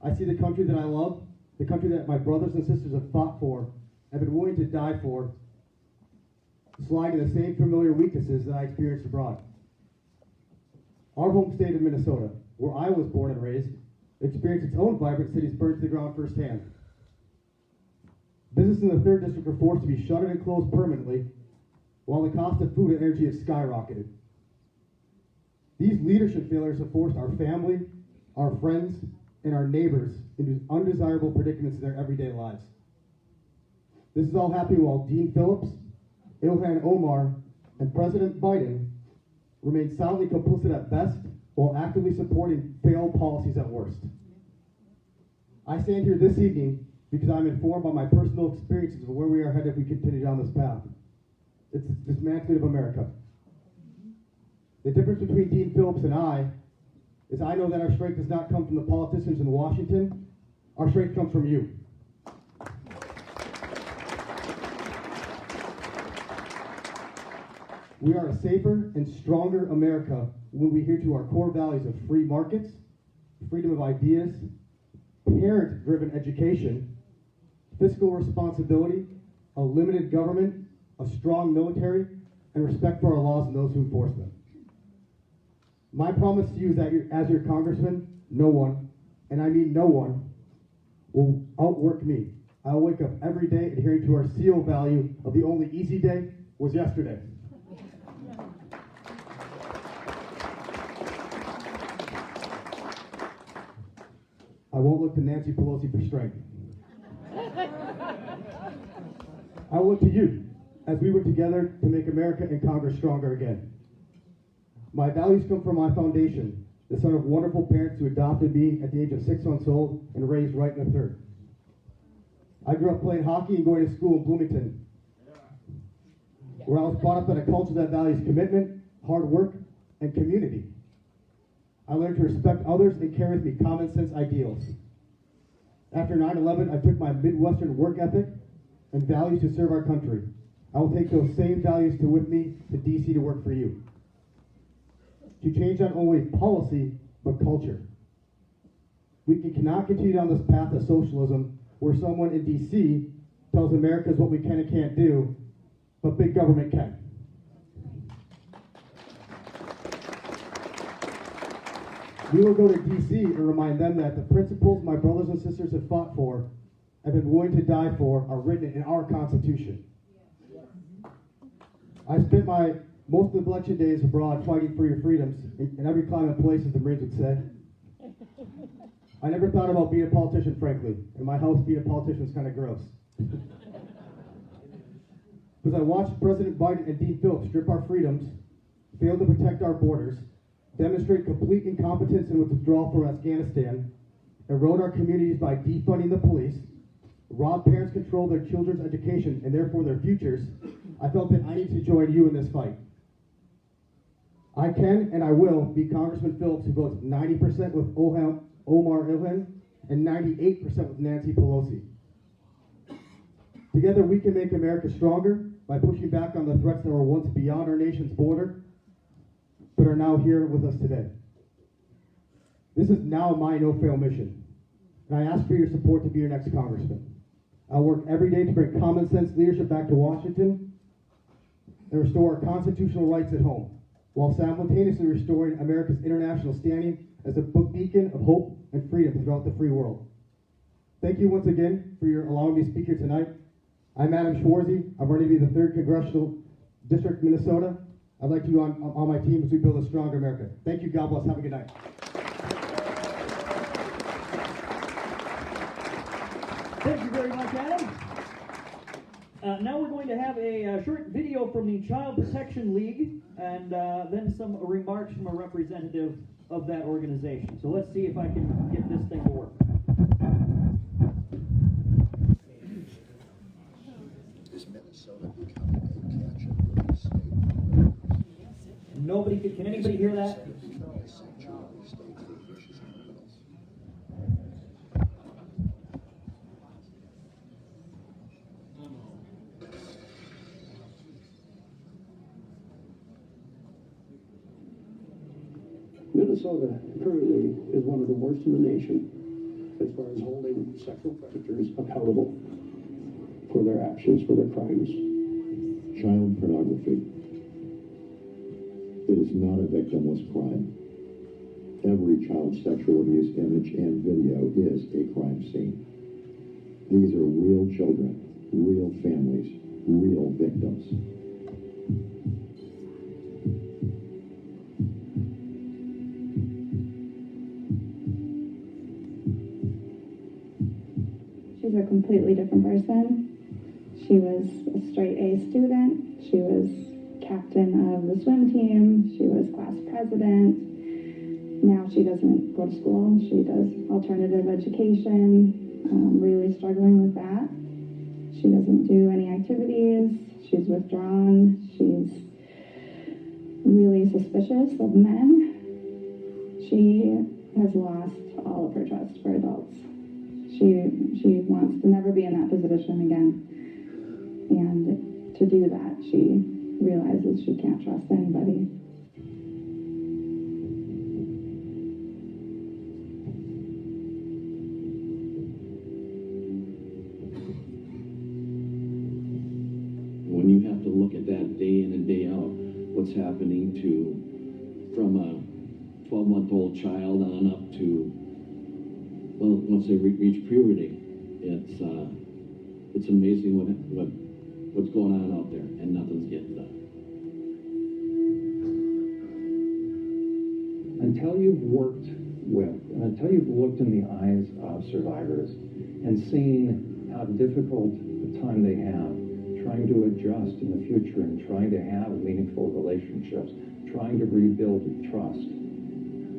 I see the country that I love, the country that my brothers and sisters have fought for, have been willing to die for, slide in the same familiar weaknesses that I experienced abroad. Our home state of Minnesota, where I was born and raised, experienced its own vibrant cities burned to the ground firsthand. Business in the 3rd District were forced to be shuttered and closed permanently, while the cost of food and energy has skyrocketed. These leadership failures have forced our family, our friends, and our neighbors into undesirable predicaments in their everyday lives. This is all happening while Dean Phillips, Ilhan Omar, and President Biden remain silently complicit at best while actively supporting failed policies at worst. I stand here this evening because I'm informed by my personal experiences of where we are headed if we continue down this path. It's the dismantling of America. The difference between Dean Phillips and I is I know that our strength does not come from the politicians in Washington. Our strength comes from you. We are a safer and stronger America when we adhere to our core values of free markets, freedom of ideas, parent-driven education, fiscal responsibility, a limited government, a strong military, and respect for our laws and those who enforce them. My promise to you is that as your congressman, no one, and I mean no one, will outwork me. I'll wake up every day adhering to our seal value of the only easy day was yesterday. I won't look to Nancy Pelosi for strength. I will look to you as we work together to make America and Congress stronger again. My values come from my foundation, the son of wonderful parents who adopted me at the age of 6 months old and raised right in the third. I grew up playing hockey and going to school in Bloomington, where I was brought up in a culture that values commitment, hard work, and community. I learned to respect others and carry with me common sense ideals. After 9/11, I took my Midwestern work ethic and values to serve our country. I will take those same values with me to DC to work for you. To change not only policy, but culture. We cannot continue down this path of socialism where someone in DC tells Americans what we can and can't do, but big government can. We will go to DC and remind them that the principles my brothers and sisters have fought for, have been willing to die for, are written in our Constitution. I spent my most of the election days abroad fighting for your freedoms in every climate and place, as the Marines would say. I never thought about being a politician, frankly. In my house, being a politician is kind of gross. Because I watched President Biden and Dean Phillips strip our freedoms, fail to protect our borders, demonstrate complete incompetence in withdrawal from Afghanistan, erode our communities by defunding the police, rob parents control their children's education and therefore their futures, I felt that I need to join you in this fight. I can and I will be Congressman Phillips, who votes 90% with Omar Ilhan and 98% with Nancy Pelosi. Together we can make America stronger by pushing back on the threats that were once beyond our nation's border, but are now here with us today. This is now my no-fail mission, and I ask for your support to be your next congressman. I'll work every day to bring common sense leadership back to Washington and restore our constitutional rights at home, while simultaneously restoring America's international standing as a beacon of hope and freedom throughout the free world. Thank you once again for allowing me to speak here tonight. I'm Adam Schwarzy. I'm running to be the 3rd Congressional District, Minnesota. I'd like you on my team as we build a stronger America. Thank you. God bless. Have a good night. Thank you very much, Adam. Now we're going to have a short video from the Child Protection League and then some remarks from a representative of that organization. So let's see if I can get this thing to work. Is Minnesota becoming a catch-and-release state? Nobody can anybody hear that? Minnesota currently is one of the worst in the nation as far as holding sexual predators accountable for their actions, for their crimes. Child pornography. It is not a victimless crime. Every child sexual abuse image and video is a crime scene. These are real children, real families, real victims. She's a completely different person. She was a straight A student. She was captain of the swim team. She was class president. Now she doesn't go to school. She does alternative education, really struggling with that. She doesn't do any activities. She's withdrawn. She's really suspicious of men. She has lost all of her trust for adults. She wants to never be in that position again. And to do that, she realizes she can't trust anybody. When you have to look at that day in and day out, what's happening from a 12-month-old child on up to, well, once they reach puberty, it's amazing what's going on out there, and nothing's getting done. Until you've looked in the eyes of survivors and seen how difficult the time they have trying to adjust in the future and trying to have meaningful relationships, trying to rebuild trust,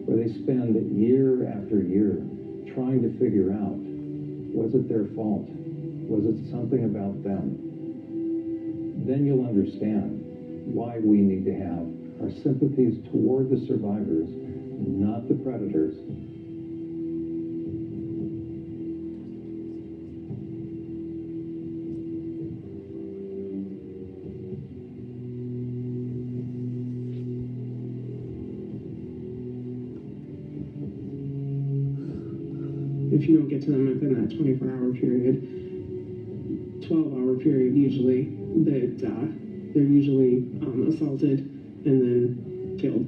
where they spend year after year trying to figure out, was it their fault? Was it something about them? Then you'll understand why we need to have our sympathies toward the survivors, not the predators. If you don't get to them within that 24-hour period, 12-hour period usually, that they're usually assaulted and then killed.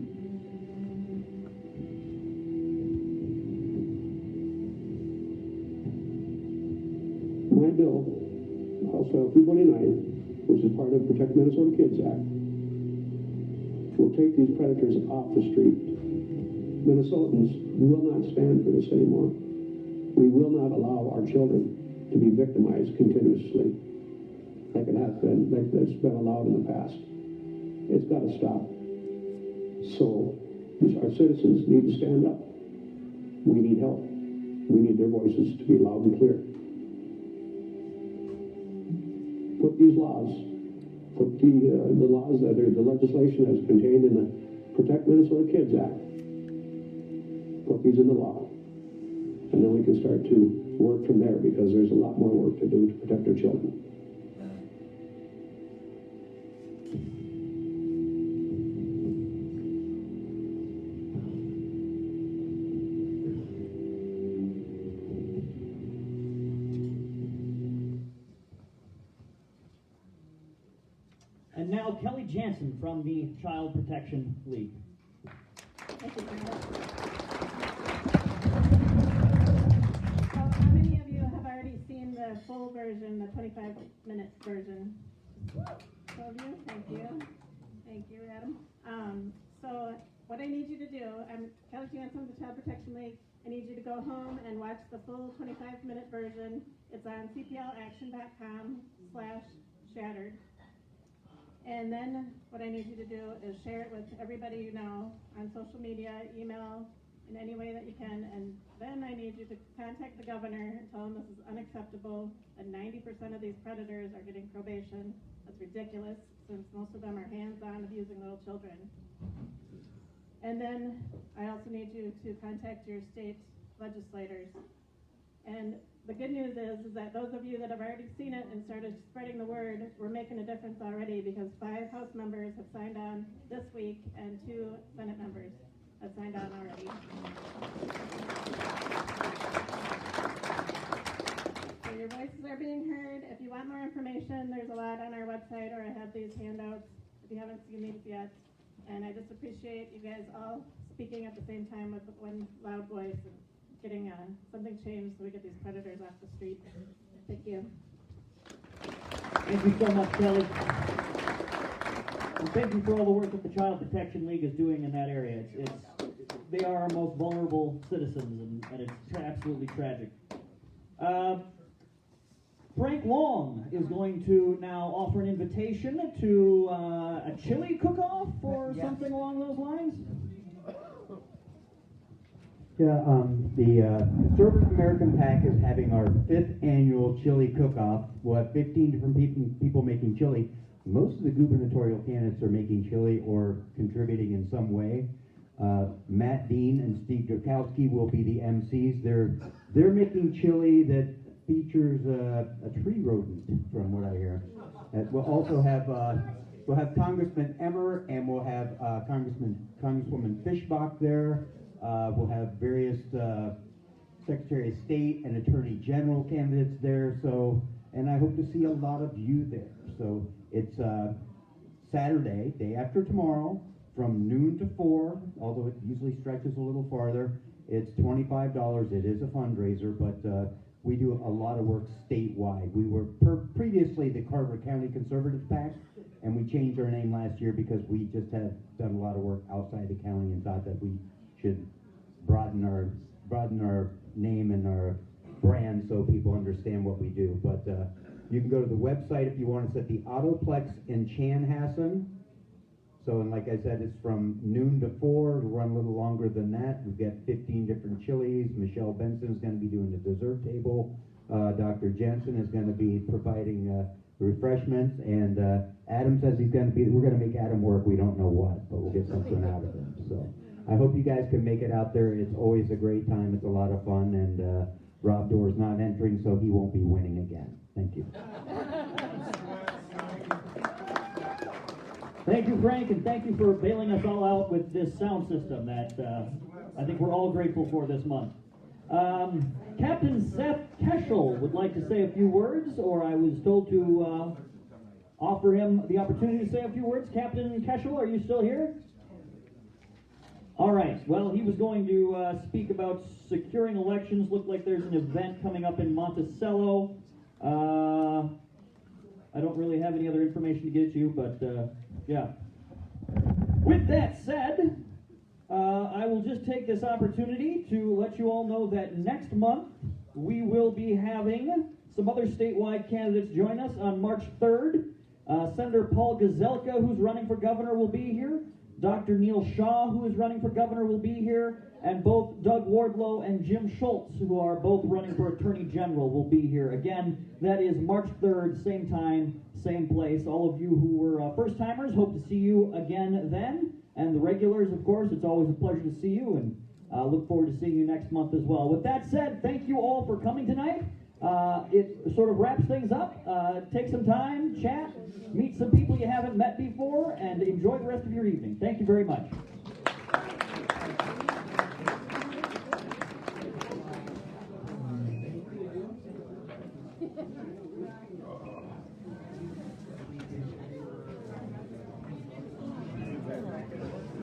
My bill, House Bill 229, which is part of Protect Minnesota Kids Act, will take these predators off the street. Minnesotans will not stand for this anymore. We will not allow our children to be victimized continuously like it has been, like it's been allowed in the past. It's got to stop. So our citizens need to stand up. We need help. We need their voices to be loud and clear. Put these laws, put the laws that are the legislation that's contained in the Protect Minnesota Kids Act, put these in the law. And then we can start to work from there, because there's a lot more work to do to protect our children. And now Kelly Jansen from the Child Protection League. How many of you have already seen the full version, the 25 minutes version? 12 of you? Thank you. Thank you, Adam. So what I need you to do, I'm Kelly Jansen of the Child Protection League. I need you to go home and watch the full 25-minute version. It's on cplaction.com/shattered. And then what I need you to do is share it with everybody you know on social media, email, in any way that you can. And then I need you to contact the governor and tell him this is unacceptable, that 90% of these predators are getting probation. That's ridiculous, since most of them are hands-on abusing little children. And then I also need you to contact your state legislators. And the good news is that those of you that have already seen it and started spreading the word, we're making a difference already, because 5 House members have signed on this week and 2 Senate members have signed on already. So your voices are being heard. If you want more information, there's a lot on our website, or I have these handouts if you haven't seen these yet. And I just appreciate you guys all speaking at the same time with one loud voice and getting something changed so we get these predators off the street. Thank you. Thank you so much, Kelly. And thank you for all the work that the Child Protection League is doing in that area. They are our most vulnerable citizens, and it's absolutely tragic. Frank Long is going to now offer an invitation to a chili cook-off or something along those lines. Yeah, the Conservative American PAC is having our 5th annual chili cook-off. We'll have 15 different people making chili. Most of the gubernatorial candidates are making chili or contributing in some way. Matt Dean and Steve Drakowski will be the MCs. They're making chili that features a tree rodent, from what I hear. We'll also have Congressman Emmer, and we'll have Congresswoman Fishbach there. We'll have various Secretary of State and Attorney General candidates there. So, and I hope to see a lot of you there. So it's Saturday, day after tomorrow, from noon to 4. Although it usually stretches a little farther. It's $25. It is a fundraiser, but we do a lot of work statewide. We were previously the Carver County Conservative PAC, and we changed our name last year because we just have done a lot of work outside the county and thought that we should broaden our name and our brand so people understand what we do. But you can go to the website if you want. It's at the Autoplex in Chanhassen. So, and like I said, it's from noon to 4. It'll run a little longer than that. We've got 15 different chilies. Michelle Benson is going to be doing the dessert table. Dr. Jensen is going to be providing refreshments. And Adam says we're going to make Adam work. We don't know what, but we'll get something out of him. So I hope you guys can make it out there. It's always a great time. It's a lot of fun. And Rob Doerr's not entering, so he won't be winning again. Thank you. Thank you, Frank, and thank you for bailing us all out with this sound system that I think we're all grateful for this month. Captain Seth Keschel would like to say a few words, or I was told to offer him the opportunity to say a few words. Captain Keschel, are you still here? All right. Well, he was going to speak about securing elections. Looked like there's an event coming up in Monticello. I don't really have any other information to get you, but yeah. With that said, I will just take this opportunity to let you all know that next month we will be having some other statewide candidates join us on March 3rd. Senator Paul Gazelka, who's running for governor, will be here. Dr. Neil Shaw, who is running for governor, will be here. And both Doug Wardlow and Jim Schultz, who are both running for Attorney General, will be here. Again, that is March 3rd, same time, same place. All of you who were first-timers, hope to see you again then. And the regulars, of course, it's always a pleasure to see you, and look forward to seeing you next month as well. With that said, thank you all for coming tonight. It sort of wraps things up. Take some time, chat, meet some people you haven't met before, and enjoy the rest of your evening. Thank you very much.